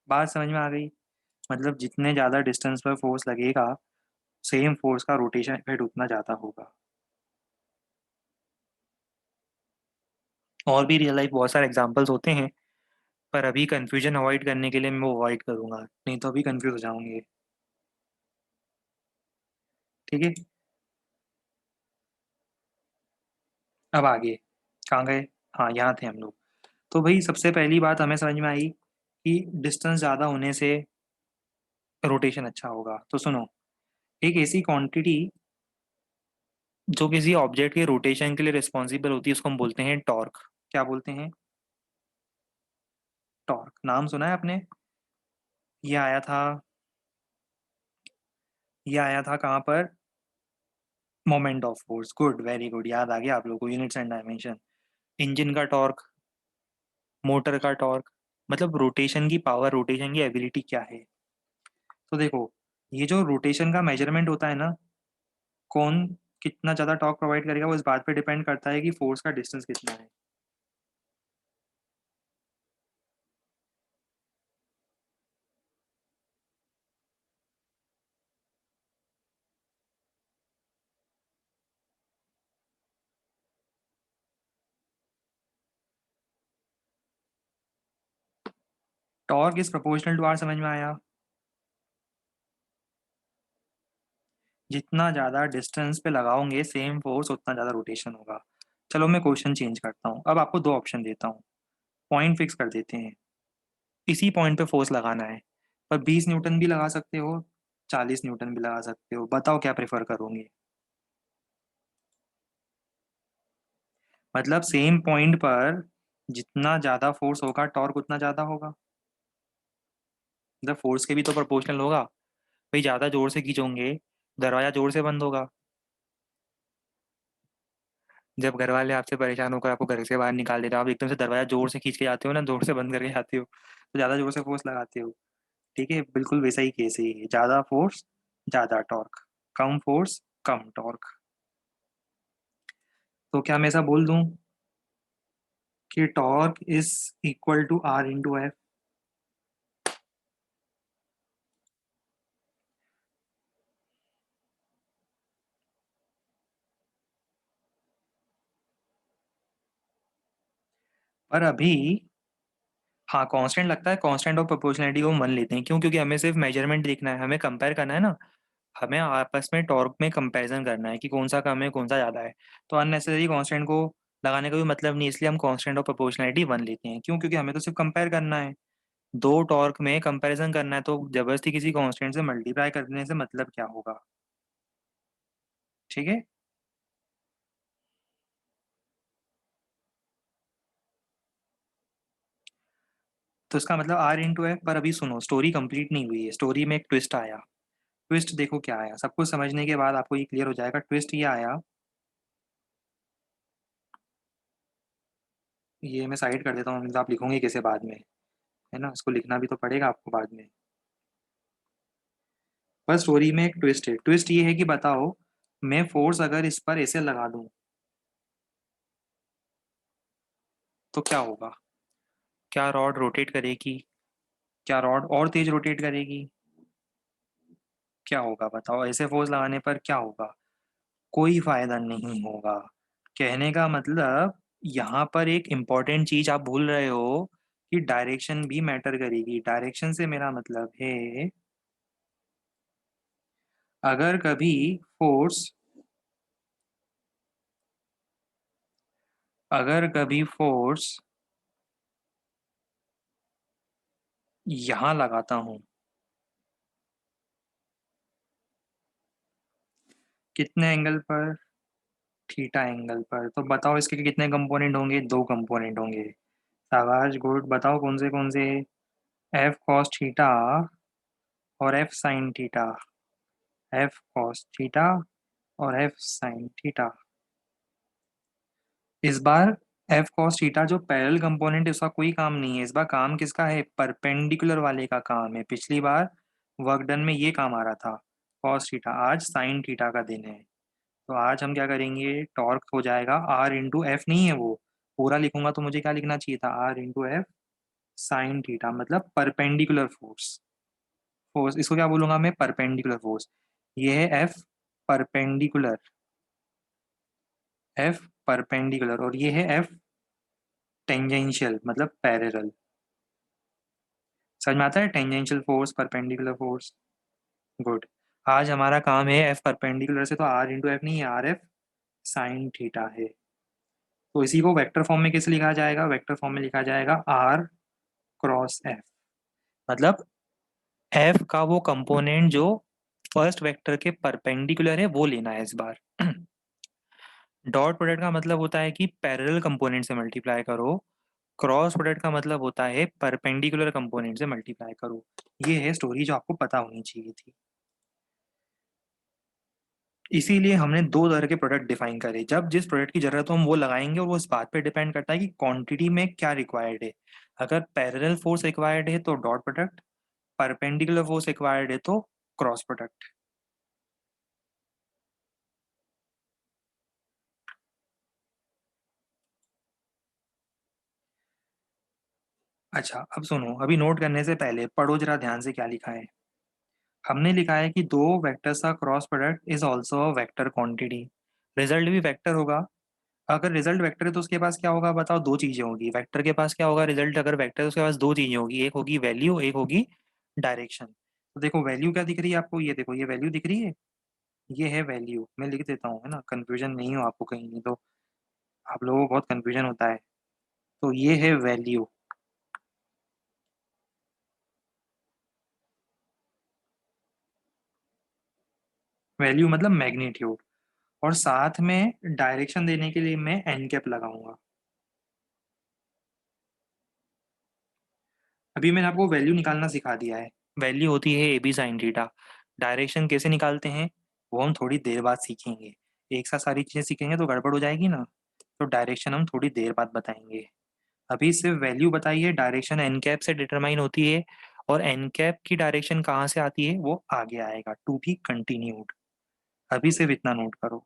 बात समझ में आ गई? मतलब जितने ज़्यादा डिस्टेंस पर फोर्स लगेगा, सेम फोर्स का रोटेशन इफेक्ट उतना ज़्यादा होगा। और भी रियल लाइफ बहुत सारे एग्जांपल्स होते हैं, पर अभी कंफ्यूजन अवॉइड करने के लिए मैं वो अवॉइड करूंगा, नहीं तो अभी कंफ्यूज हो जाऊंगे। ठीक है। अब आगे कहाँ गए? हाँ यहाँ थे हम लोग। तो भाई सबसे पहली बात हमें समझ में आई कि डिस्टेंस ज़्यादा होने से रोटेशन अच्छा होगा। तो सुनो, एक ऐसी क्वांटिटी जो किसी ऑब्जेक्ट के रोटेशन के लिए रिस्पॉन्सिबल होती है उसको हम बोलते हैं टॉर्क। क्या बोलते हैं? टॉर्क। नाम सुना है आपने? ये आया था, ये आया था कहाँ पर? Moment of force. Good, very good, याद आ गया आप लोगों को, यूनिट्स एंड डायमेंशन। इंजन का टॉर्क, मोटर का टॉर्क, मतलब रोटेशन की पावर, रोटेशन की एबिलिटी क्या है। तो देखो, ये जो रोटेशन का मेजरमेंट होता है ना, कौन कितना ज़्यादा टॉर्क प्रोवाइड करेगा वो इस बात पे डिपेंड करता है कि फोर्स का डिस्टेंस कितना है। Torque is proportional to r, समझ में आया? जितना ज़्यादा डिस्टेंस पे लगाओगे सेम फोर्स उतना ज़्यादा रोटेशन होगा। चलो मैं क्वेश्चन चेंज करता हूँ, अब आपको दो ऑप्शन देता हूँ। पॉइंट फिक्स कर देते हैं, इसी पॉइंट पे फोर्स लगाना है। पर 20 न्यूटन भी लगा सकते हो, 40 न्यूटन भी लगा सकते हो, बताओ क्या प्रेफर करोगे? मतलब सेम पॉइंट पर जितना ज़्यादा फोर्स होगा टॉर्क उतना ज़्यादा होगा। मतलब फोर्स के भी तो प्रोपोर्शनल होगा। भाई ज़्यादा जोर से खींचोगे, दरवाजा जोर से बंद होगा। जब घर वाले आपसे परेशान होकर आपको घर से बाहर निकाल देते हो, आप एकदम से दरवाजा जोर से खींच के जाते हो ना, जोर से बंद करके जाते हो, तो ज़्यादा जोर से फोर्स लगाते हो। ठीक है, बिल्कुल वैसा ही केस है ये। ज़्यादा फोर्स ज़्यादा टॉर्क, कम फोर्स कम टॉर्क। तो क्या मैं ऐसा बोल दूं कि torque is equal to r into F. पर अभी हाँ कांस्टेंट लगता है, कांस्टेंट ऑफ प्रोपोर्शनैलिटी को मान लेते हैं। क्यों? क्योंकि हमें सिर्फ मेजरमेंट देखना है, हमें कंपेयर करना है ना, हमें आपस में टॉर्क में कंपैरिजन करना है कि कौन सा कम है कौन सा ज़्यादा है। तो अननेसेसरी कांस्टेंट को लगाने का भी मतलब नहीं, इसलिए हम कांस्टेंट ऑफ प्रोपोर्शनैलिटी वन लेते हैं। क्यों? क्योंकि हमें तो सिर्फ कंपेयर करना है, दो टॉर्क में कंपैरिजन करना है, तो जबरदस्ती किसी कांस्टेंट से मल्टीप्लाई करने से मतलब क्या होगा। ठीक है। तो इसका मतलब आर इंटू एफ। पर अभी सुनो, स्टोरी कंप्लीट नहीं हुई है, स्टोरी में एक ट्विस्ट आया। ट्विस्ट देखो क्या आया, सब कुछ समझने के बाद आपको ये क्लियर हो जाएगा। ट्विस्ट ये आया, ये मैं साइड कर देता हूँ, मतलब आप लिखोगे कैसे बाद में, है ना, इसको लिखना भी तो पड़ेगा आपको बाद में। पर स्टोरी में एक ट्विस्ट है। ट्विस्ट ये है कि बताओ, मैं फोर्स अगर इस पर ऐसे लगा दूं तो क्या होगा? क्या रॉड रोटेट करेगी? क्या रॉड और तेज रोटेट करेगी? क्या होगा बताओ, ऐसे फोर्स लगाने पर क्या होगा? कोई फायदा नहीं होगा। कहने का मतलब यहाँ पर एक इम्पॉर्टेंट चीज आप भूल रहे हो कि डायरेक्शन भी मैटर करेगी। डायरेक्शन से मेरा मतलब है, अगर कभी फोर्स अगर कभी फोर्स यहाँ लगाता हूँ, कितने एंगल पर? थीटा एंगल पर। तो बताओ इसके कितने कंपोनेंट होंगे? दो कंपोनेंट होंगे। शाबाश, गुड। बताओ कौन से? एफ कॉस थीटा और F sine theta. F cos theta और एफ साइन थीटा। इस बार एफ कॉस थीटा जो पैरेलल कंपोनेंट है उसका कोई काम नहीं है। इस बार काम किसका है? परपेंडिकुलर वाले का काम है। पिछली बार वर्क डन में ये काम आ रहा था कॉस थीटा, आज साइन थीटा का दिन है। तो आज हम क्या करेंगे, टॉर्क हो जाएगा आर इंटू एफ। नहीं है वो पूरा लिखूंगा तो मुझे क्या लिखना चाहिए था? R into F sine theta, मतलब परपेंडिकुलर फोर्स। फोर्स इसको क्या बोलूंगा मैं? Perpendicular force. ये है एफ परपेंडिकुलर, एफ परपेंडिकुलर, और ये है एफ टेंजेंशियल मतलब पैरेलल। समझ में आता है? Tangential force, perpendicular force. Good. आज हमारा काम है एफ परपेंडिकुलर से, तो आर इंटू एफ नहीं है, आर एफ साइन थीटा है। तो इसी को वेक्टर फॉर्म में कैसे लिखा जाएगा? वेक्टर फॉर्म में लिखा जाएगा आर क्रॉस एफ। मतलब एफ का वो कंपोनेंट जो फर्स्ट वेक्टर के परपेंडिकुलर है वो लेना है इस बार। डॉट प्रोडक्ट का मतलब होता है कि पैरेलल कंपोनेंट से मल्टीप्लाई करो, क्रॉस प्रोडक्ट का मतलब होता है परपेंडिकुलर कंपोनेंट से मल्टीप्लाई करो। ये है स्टोरी जो आपको पता होनी चाहिए थी। इसीलिए हमने दो तरह के प्रोडक्ट डिफाइन करे। जब जिस प्रोडक्ट की जरूरत हो हम वो लगाएंगे, और वो इस बात पे डिपेंड करता है कि क्वांटिटी में क्या रिक्वायर्ड है। अगर पैरेलल फोर्स रिक्वायर्ड है तो dot product, perpendicular force required है तो क्रॉस प्रोडक्ट। अच्छा अब सुनो, अभी नोट करने से पहले पढ़ो जरा ध्यान से क्या लिखा है। हमने लिखा है कि दो वेक्टर्स का cross product is also a vector quantity. Result भी वेक्टर होगा। अगर रिजल्ट वेक्टर है तो उसके पास क्या होगा बताओ? दो चीजें होगी। वेक्टर के पास क्या होगा? रिजल्ट अगर वेक्टर है तो उसके पास दो चीजें होगी, एक होगी वैल्यू, एक होगी डायरेक्शन। तो देखो वैल्यू क्या दिख रही है आपको? ये देखो, ये वैल्यू दिख रही है, ये है वैल्यू। मैं लिख देता हूँ, है ना, कंफ्यूजन नहीं हो आपको कहीं, नहीं तो आप लोगों को बहुत कंफ्यूजन होता है। तो ये है वैल्यू। वैल्यू मतलब मैग्नीट्यूड। और साथ में डायरेक्शन देने के लिए मैं एन कैप लगाऊंगा। अभी मैंने आपको वैल्यू निकालना सिखा दिया है। वैल्यू होती है A B sine theta. Direction कैसे निकालते हैं वो हम थोड़ी देर बाद सीखेंगे। एक साथ सारी चीजें सीखेंगे तो गड़बड़ हो जाएगी ना। तो डायरेक्शन हम थोड़ी देर बाद बताएंगे। अभी सिर्फ वैल्यू बताइए। डायरेक्शन एन कैप से डिटरमाइन होती है, और एन कैप की डायरेक्शन कहाँ से आती है वो आगे आएगा, टू बी कंटिन्यूड। अभी सिर्फ इतना नोट करो।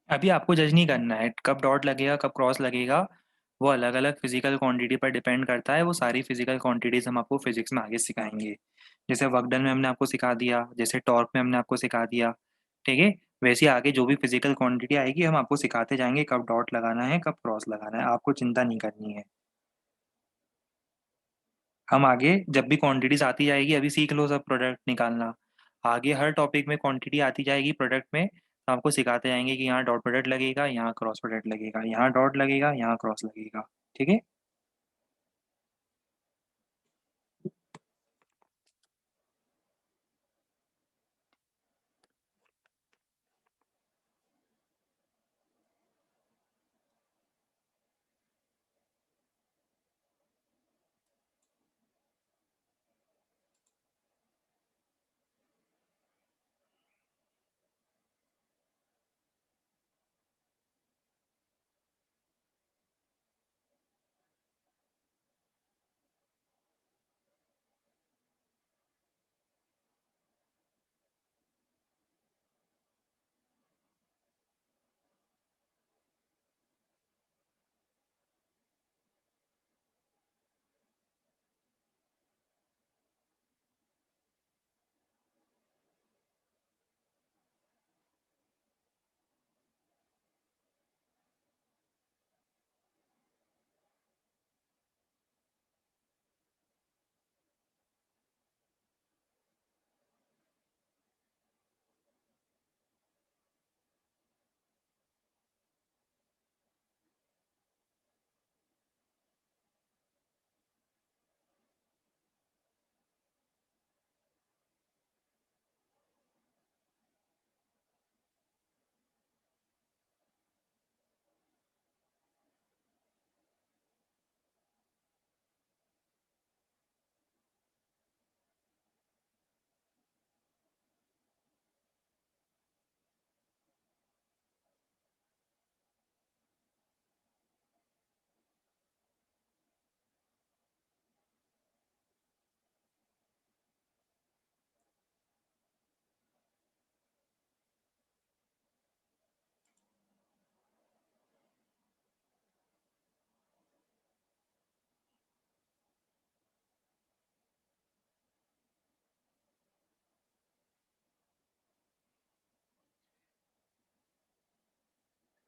अभी आपको जज नहीं करना है कब डॉट लगेगा कब क्रॉस लगेगा, वो अलग अलग फिजिकल क्वांटिटी पर डिपेंड करता है। वो सारी फिजिकल क्वांटिटीज हम आपको फिजिक्स में आगे सिखाएंगे। जैसे वर्क डन में हमने आपको सिखा दिया, जैसे टॉर्क में हमने आपको सिखा दिया, ठीक है। वैसे ही आगे जो भी फिजिकल क्वांटिटी आएगी हम आपको सिखाते जाएंगे कब डॉट लगाना है कब क्रॉस लगाना है, आपको चिंता नहीं करनी है। हम आगे जब भी क्वांटिटीज आती जाएगी, अभी सीख लो सब प्रोडक्ट निकालना। आगे हर टॉपिक में क्वांटिटी आती जाएगी प्रोडक्ट में, तो आपको सिखाते जाएंगे कि यहाँ डॉट प्रोडक्ट लगेगा, यहाँ क्रॉस प्रोडक्ट लगेगा, यहाँ डॉट लगेगा, यहाँ क्रॉस लगेगा, ठीक है।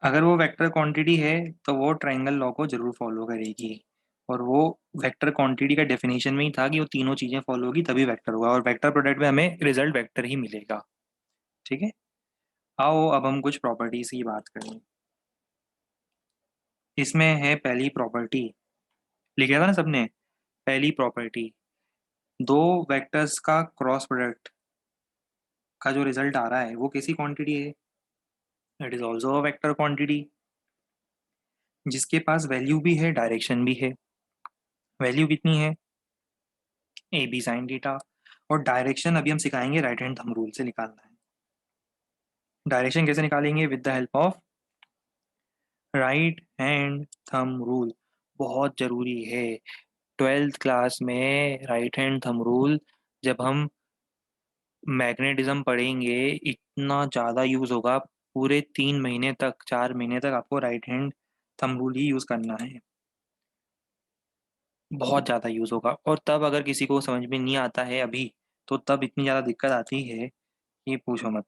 अगर वो वेक्टर क्वांटिटी है तो वो ट्रायंगल लॉ को जरूर फॉलो करेगी। और वो वेक्टर क्वांटिटी का डेफिनेशन में ही था कि वो तीनों चीजें फॉलो होगी तभी वेक्टर होगा, और वेक्टर प्रोडक्ट में हमें रिजल्ट वेक्टर ही मिलेगा, ठीक है। आओ अब हम कुछ प्रॉपर्टीज की बात करें। इसमें है पहली प्रॉपर्टी, लिखा था ना सबने। पहली प्रॉपर्टी, दो वेक्टर्स का क्रॉस प्रोडक्ट का जो रिजल्ट आ रहा है वो कैसी क्वांटिटी है, it is also a vector quantity, जिसके पास वैल्यू भी है डायरेक्शन भी है। वैल्यू कितनी है, ए बी साइन थीटा, और डायरेक्शन अभी हम सिखाएंगे राइट हैंड थंब रूल से निकालना है। डायरेक्शन कैसे निकालेंगे, with the help of right hand thumb rule. बहुत जरूरी है। ट्वेल्थ क्लास में राइट हैंड थंब रूल जब हम मैग्नेटिज्म पढ़ेंगे, इतना ज़्यादा यूज़ होगा। पूरे 3 महीने तक 4 महीने तक आपको राइट हैंड थंब रूल ही यूज़ करना है। बहुत ज़्यादा यूज़ होगा, और तब अगर किसी को समझ में नहीं आता है अभी, तो तब इतनी ज़्यादा दिक्कत आती है कि पूछो मत।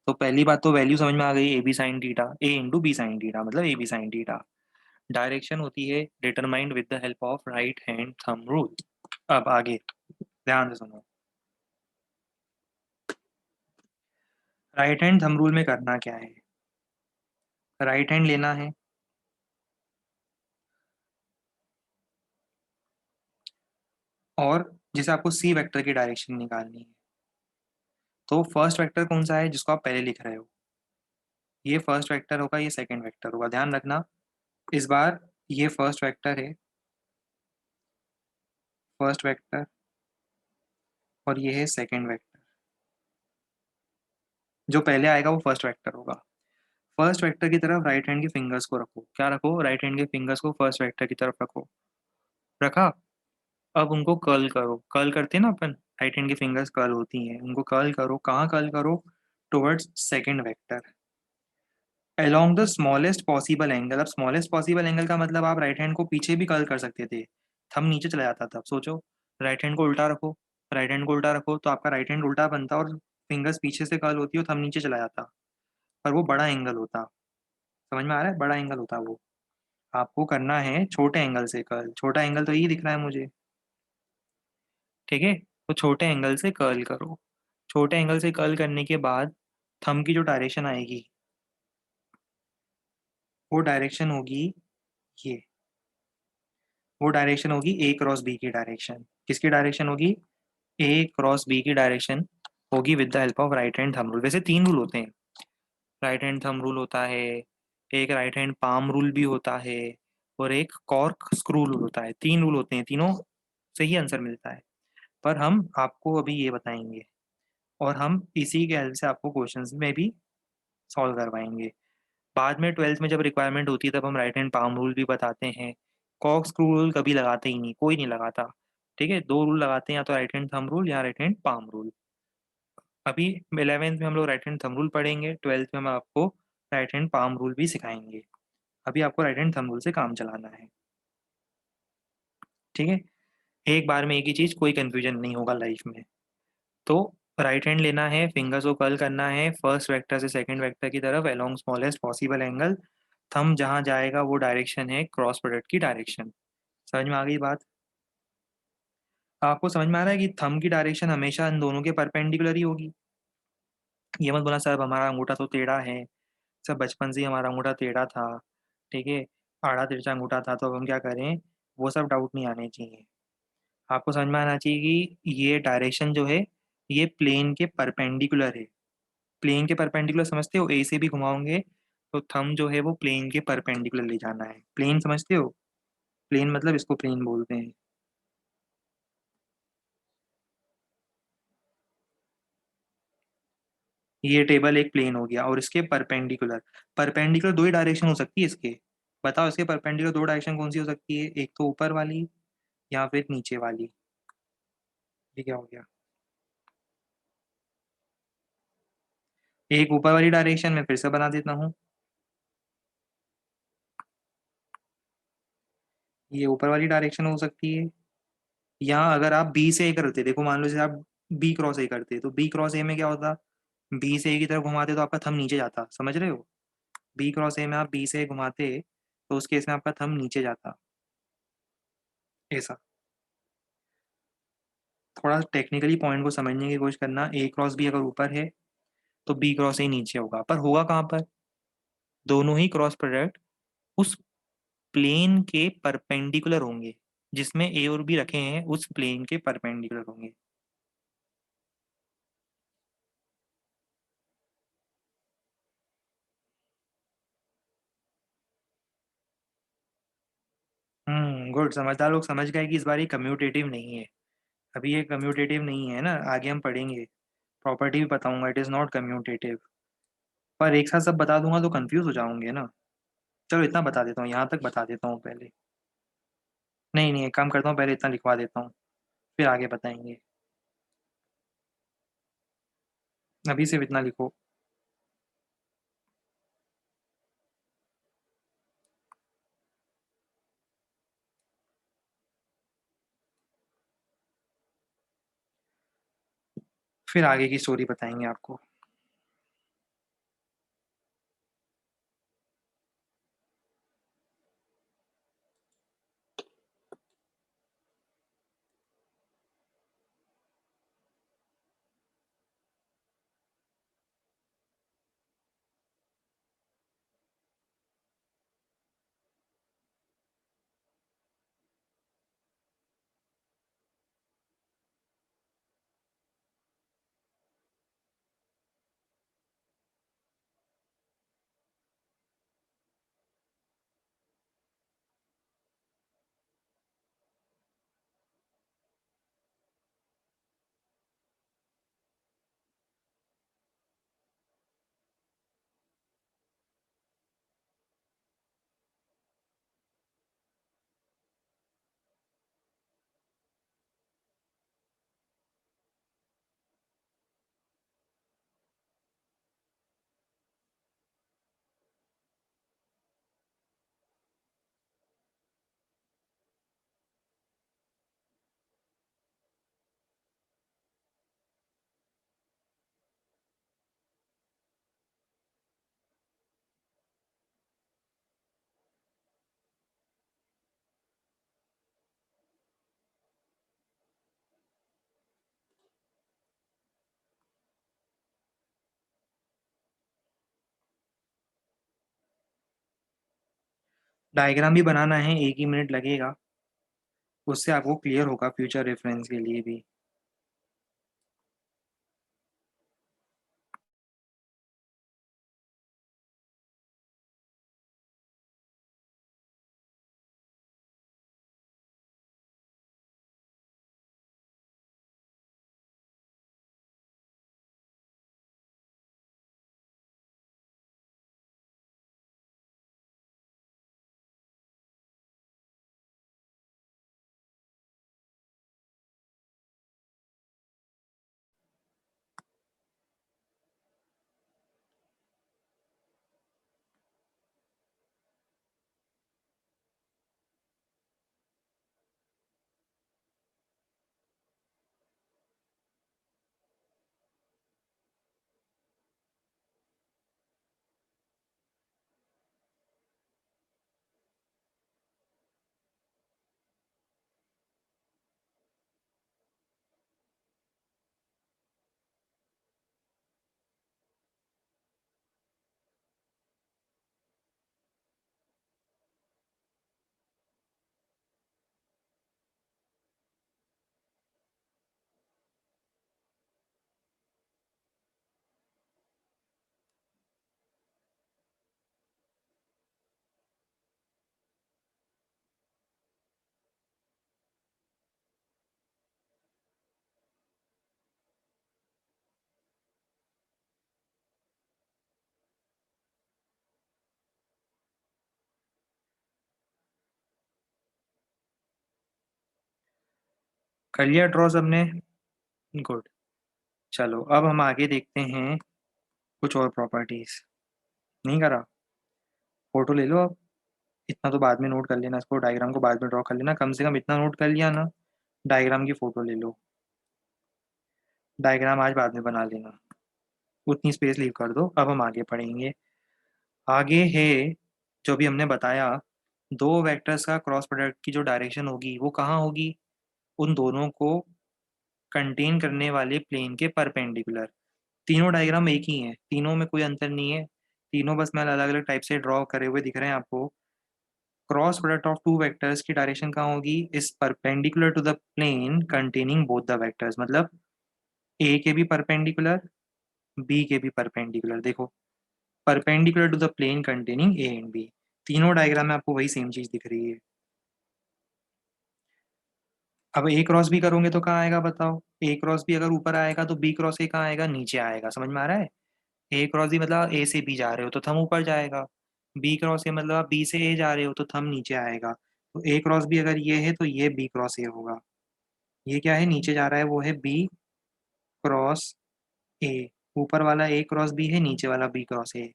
तो पहली बात तो वैल्यू समझ में आ गई, A B sine theta, A into B sine theta मतलब A B sine theta. Direction होती है determined with the help of right hand thumb rule. अब आगे ध्यान से सुनो। राइट हैंड थंब रूल में करना क्या है, राइट हैंड लेना है, और जैसे आपको सी वेक्टर की डायरेक्शन निकालनी है, तो फर्स्ट वेक्टर कौन सा है जिसको आप पहले लिख रहे हो, ये फर्स्ट वेक्टर होगा, ये सेकंड वेक्टर होगा, ध्यान रखना। इस बार ये फर्स्ट वेक्टर है, फर्स्ट वेक्टर, और ये है सेकंड वेक्टर। जो पहले आएगा वो फर्स्ट वेक्टर होगा। फर्स्ट वेक्टर की तरफ राइट हैंड के फिंगर्स को रखो, क्या रखो, राइट हैंड के फिंगर्स को फर्स्ट वेक्टर की तरफ रखो। रखा। अब उनको कर्ल करो, कर्ल करते हैं ना अपन, राइट हैंड की फिंगर्स कर्ल होती हैं, उनको कर्ल करो, कहाँ कर्ल करो, towards second vector along the smallest possible angle. अब स्मॉलेस्ट पॉसिबल एंगल का मतलब आप राइट हैंड को पीछे भी कर्ल कर सकते थे, थंब नीचे चला जाता था। अब सोचो, राइट हैंड को उल्टा रखो, राइट हैंड को उल्टा रखो तो आपका राइट हैंड उल्टा बनता और फिंगर्स पीछे से कर्ल होती और थंब नीचे चला जाता, पर वो बड़ा एंगल होता। समझ में आ रहा है? बड़ा एंगल होता वो। आपको करना है छोटे एंगल से कर्ल। छोटा एंगल तो यही दिख रहा है मुझे, ठीक है? तो छोटे एंगल से कर्ल करो। छोटे एंगल से कर्ल करने के बाद थंब की जो डायरेक्शन आएगी वो डायरेक्शन होगी ये, वो डायरेक्शन होगी ए क्रॉस बी की डायरेक्शन। किसकी डायरेक्शन होगी? ए क्रॉस बी की डायरेक्शन होगी with the help of right hand thumb rule. वैसे तीन रूल होते हैं, राइट हैंड थंब रूल होता है, एक राइट हैंड पाम रूल भी होता है, और एक कॉर्क स्क्रू रूल होता है। तीन रूल होते हैं, तीनों से ही आंसर मिलता है। पर हम आपको अभी ये बताएंगे और हम इसी के हेल्प से आपको क्वेश्चंस में भी सॉल्व करवाएंगे। बाद में 12th में जब रिक्वायरमेंट होती है तब हम राइट हैंड पाम रूल भी बताते हैं। कॉर्क स्क्रू रूल कभी लगाते ही नहीं, कोई नहीं लगाता। ठीक है, दो रूल लगाते हैं, या तो राइट हैंड थंब रूल या राइट हैंड पाम रूल। अभी 11th में हम लोग राइट हैंड थंब रूल पढ़ेंगे, 12th में हम आपको राइट हैंड पाम रूल भी सिखाएंगे। अभी आपको राइट हैंड थंब रूल से काम चलाना है, ठीक है? एक बार में एक ही चीज, कोई कंफ्यूजन नहीं होगा लाइफ में। तो राइट हैंड लेना है, फिंगर्स को कर्ल करना है फर्स्ट वेक्टर से सेकंड वेक्टर की तरफ along smallest possible angle. Thumb जहां जाएगा वो डायरेक्शन है क्रॉस प्रोडक्ट की डायरेक्शन। समझ में आ गई बात? आपको समझ में आ रहा है कि थंब की डायरेक्शन हमेशा इन दोनों के परपेंडिकुलर ही होगी। ये मत बोला सर हमारा अंगूठा तो टेढ़ा है, सर बचपन से ही हमारा अंगूठा टेढ़ा था, ठीक है, आड़ा तिरछा अंगूठा था, तो अब हम क्या करें? वो सब डाउट नहीं आने चाहिए। आपको समझ में आना चाहिए कि ये डायरेक्शन जो है ये प्लेन के परपेंडिकुलर है। प्लेन के परपेंडिकुलर समझते हो? ए से भी घुमाओगे तो थंब जो है वो प्लेन के परपेंडिकुलर ले जाना है। प्लेन समझते हो? प्लेन मतलब इसको प्लेन बोलते हैं। ये टेबल एक प्लेन हो गया और इसके परपेंडिकुलर, परपेंडिकुलर दो ही डायरेक्शन हो सकती है इसके। बताओ इसके परपेंडिकुलर दो डायरेक्शन कौन सी हो सकती है? एक तो ऊपर वाली या फिर नीचे वाली। ये क्या हो गया? एक ऊपर वाली डायरेक्शन में फिर से बना देता हूँ, ये ऊपर वाली डायरेक्शन हो सकती है। या अगर आप बी से ए करते, देखो मान लो जैसे आप बी क्रॉस ए करते तो बी क्रॉस ए में क्या होता? बी से ए की तरफ घुमाते तो आपका थंब नीचे जाता, समझ रहे हो? बी क्रॉस ए में आप बी से घुमाते तो उस केस में आपका थंब नीचे जाता, ऐसा। थोड़ा टेक्निकली पॉइंट को समझने की कोशिश करना। ए क्रॉस बी अगर ऊपर है तो बी क्रॉस ए नीचे होगा, पर होगा कहाँ पर? दोनों ही क्रॉस प्रोडक्ट उस प्लेन के परपेंडिकुलर होंगे, जिसमें ए और बी रखे हैं उस प्लेन के परपेंडिकुलर होंगे। गुड, समझदार लोग समझ गए कि इस बार ये कम्यूटेटिव नहीं है। अभी ये कम्यूटेटिव नहीं है ना, आगे हम पढ़ेंगे, प्रॉपर्टी भी बताऊंगा, इट इज नॉट कम्यूटेटिव। पर एक साथ सब बता दूंगा तो कंफ्यूज हो जाओगे ना। चलो इतना बता देता हूँ, यहाँ तक बता देता हूँ पहले। नहीं नहीं, एक काम करता हूँ, पहले इतना लिखवा देता हूँ, फिर आगे बताएंगे। अभी सिर्फ इतना लिखो। फिर आगे की स्टोरी बताएंगे आपको। डायग्राम भी बनाना है, 1 ही मिनट लगेगा, उससे आपको क्लियर होगा फ्यूचर रेफरेंस के लिए भी। कर लिया ड्रॉ सबने? गुड। चलो अब हम आगे देखते हैं कुछ और प्रॉपर्टीज। नहीं करा? फोटो ले लो अब। इतना तो बाद में नोट कर लेना, इसको डायग्राम को बाद में ड्रॉ कर लेना, कम से कम इतना नोट कर लिया ना, डायग्राम की फोटो ले लो। डायग्राम आज बाद में बना लेना, उतनी स्पेस लीव कर दो। अब हम आगे पढ़ेंगे। आगे है जो भी हमने बताया, दो वेक्टर्स का क्रॉस प्रोडक्ट की जो डायरेक्शन होगी वो कहाँ होगी? उन दोनों को कंटेन करने वाले प्लेन के परपेंडिकुलर। तीनों डायग्राम एक ही हैं, तीनों में कोई अंतर नहीं है, तीनों बस मैं अलग अलग टाइप से ड्रॉ करे हुए दिख रहे हैं आपको। Cross product of two vectors की डायरेक्शन कहाँ होगी? Is perpendicular to the plane containing both the vectors. मतलब ए के भी परपेंडिकुलर, बी के भी परपेंडिकुलर। देखो, perpendicular to the plane containing A and B. तीनों डायग्राम में आपको वही सेम चीज दिख रही है। अब ए क्रॉस बी करोगे तो कहाँ आएगा बताओ? ए क्रॉस बी अगर ऊपर आएगा तो बी क्रॉस ए कहाँ आएगा? नीचे आएगा। समझ में आ रहा है? ए क्रॉस बी मतलब ए से बी जा रहे हो तो थंब ऊपर जाएगा, बी क्रॉस ए मतलब आप बी से ए जा रहे हो तो थंब नीचे आएगा। तो ए क्रॉस बी अगर ये है तो ये बी क्रॉस ए होगा। ये क्या है नीचे जा रहा है? वो है बी क्रॉस ए। ऊपर वाला ए क्रॉस बी है, नीचे वाला बी क्रॉस ए।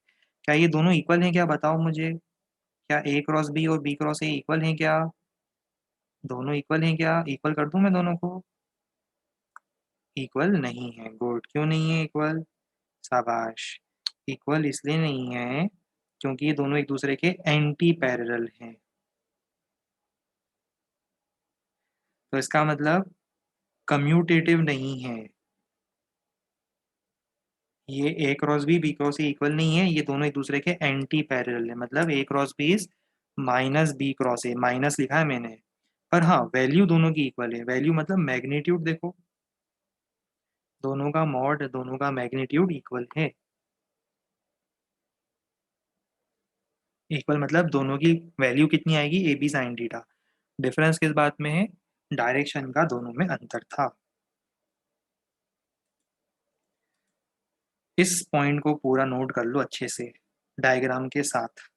क्या ये दोनों इक्वल हैं क्या? बताओ मुझे, क्या ए क्रॉस बी और बी क्रॉस ए इक्वल हैं क्या? दोनों इक्वल हैं क्या? इक्वल कर दूं मैं दोनों को? इक्वल नहीं है। गुड। क्यों नहीं है इक्वल? शाबाश। इक्वल इसलिए नहीं है क्योंकि ये दोनों एक दूसरे के एंटी पैरेलल हैं। तो इसका मतलब कम्यूटेटिव नहीं है। ये A cross B cross A equal नहीं है, ये दोनों एक दूसरे के एंटी पैरेलल है। मतलब A cross B is minus B cross A, minus लिखा है मैंने, पर हाँ वैल्यू दोनों की इक्वल है। वैल्यू मतलब मैग्नीट्यूड। देखो, दोनों का मॉड, दोनों का मैग्नीट्यूड इक्वल है। इक्वल मतलब दोनों की वैल्यू कितनी आएगी? A B sine theta. Difference किस बात में है? डायरेक्शन का दोनों में अंतर था। इस पॉइंट को पूरा नोट कर लो अच्छे से डायग्राम के साथ।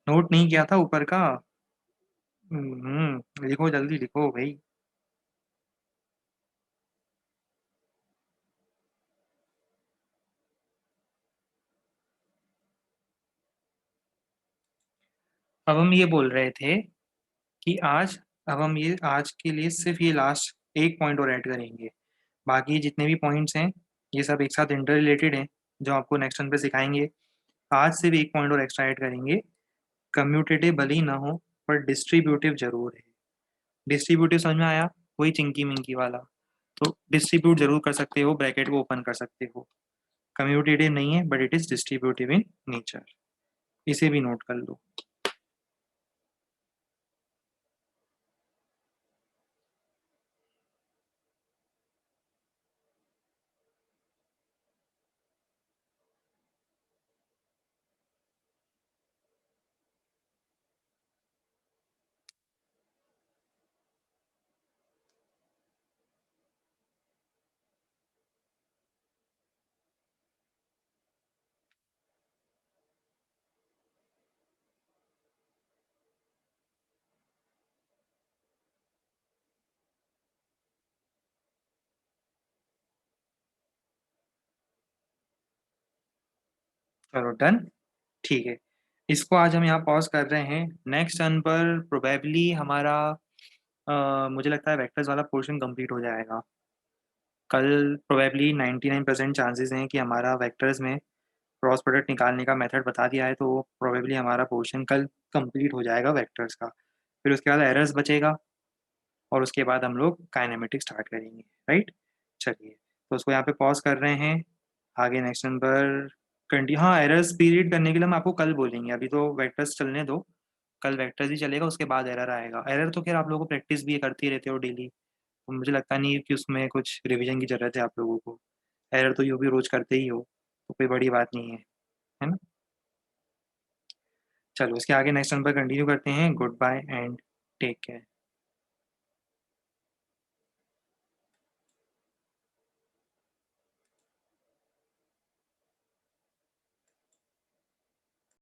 नोट नहीं किया था ऊपर का? लिखो जल्दी लिखो भाई। अब हम ये बोल रहे थे कि आज के लिए सिर्फ ये लास्ट एक पॉइंट और ऐड करेंगे। बाकी जितने भी पॉइंट्स हैं ये सब एक साथ इंटर रिलेटेड हैं, जो आपको नेक्स्ट टर्न पे सिखाएंगे। आज सिर्फ एक पॉइंट और एक्स्ट्रा ऐड करेंगे। कम्यूटेटिव भले ही ना हो, पर डिस्ट्रीब्यूटिव जरूर है। डिस्ट्रीब्यूटिव समझ में आया? वही चिंकी मिंकी वाला। तो डिस्ट्रीब्यूट जरूर कर सकते हो, ब्रैकेट को ओपन कर सकते हो। कम्यूटेटिव नहीं है, but it is distributive in nature. इसे भी नोट कर लो। चलो डन। ठीक है, इसको आज हम यहाँ पॉज कर रहे हैं। नेक्स्ट टर्न पर प्रोबेबली हमारा मुझे लगता है वेक्टर्स वाला पोर्शन कंप्लीट हो जाएगा कल। प्रोबेबली 99% चांसेस हैं कि हमारा वेक्टर्स में क्रॉस प्रोडक्ट निकालने का मेथड बता दिया है, तो प्रोबेबली हमारा पोर्शन कल कंप्लीट हो जाएगा वेक्टर्स का। फिर उसके बाद एरर्स बचेगा, और उसके बाद हम लोग काइनेमेटिक स्टार्ट करेंगे। राइट, चलिए, तो उसको यहाँ पे पॉज कर रहे हैं। आगे नेक्स्ट नंबर कंटिन्यू। हाँ, एरर्स पीरियड करने के लिए हम आपको कल बोलेंगे, अभी तो वेक्टर्स चलने दो। कल वेक्टर्स ही चलेगा, उसके बाद एरर आएगा। एरर तो खैर आप लोगों को प्रैक्टिस भी करते रहते हो डेली, तो मुझे लगता नहीं कि उसमें कुछ रिवीजन की जरूरत है आप लोगों को। एरर तो यूँ भी रोज करते ही हो, तो कोई बड़ी बात नहीं है ना? चलो, इसके आगे नेक्स्ट नंबर कंटिन्यू करते हैं। Goodbye and take care.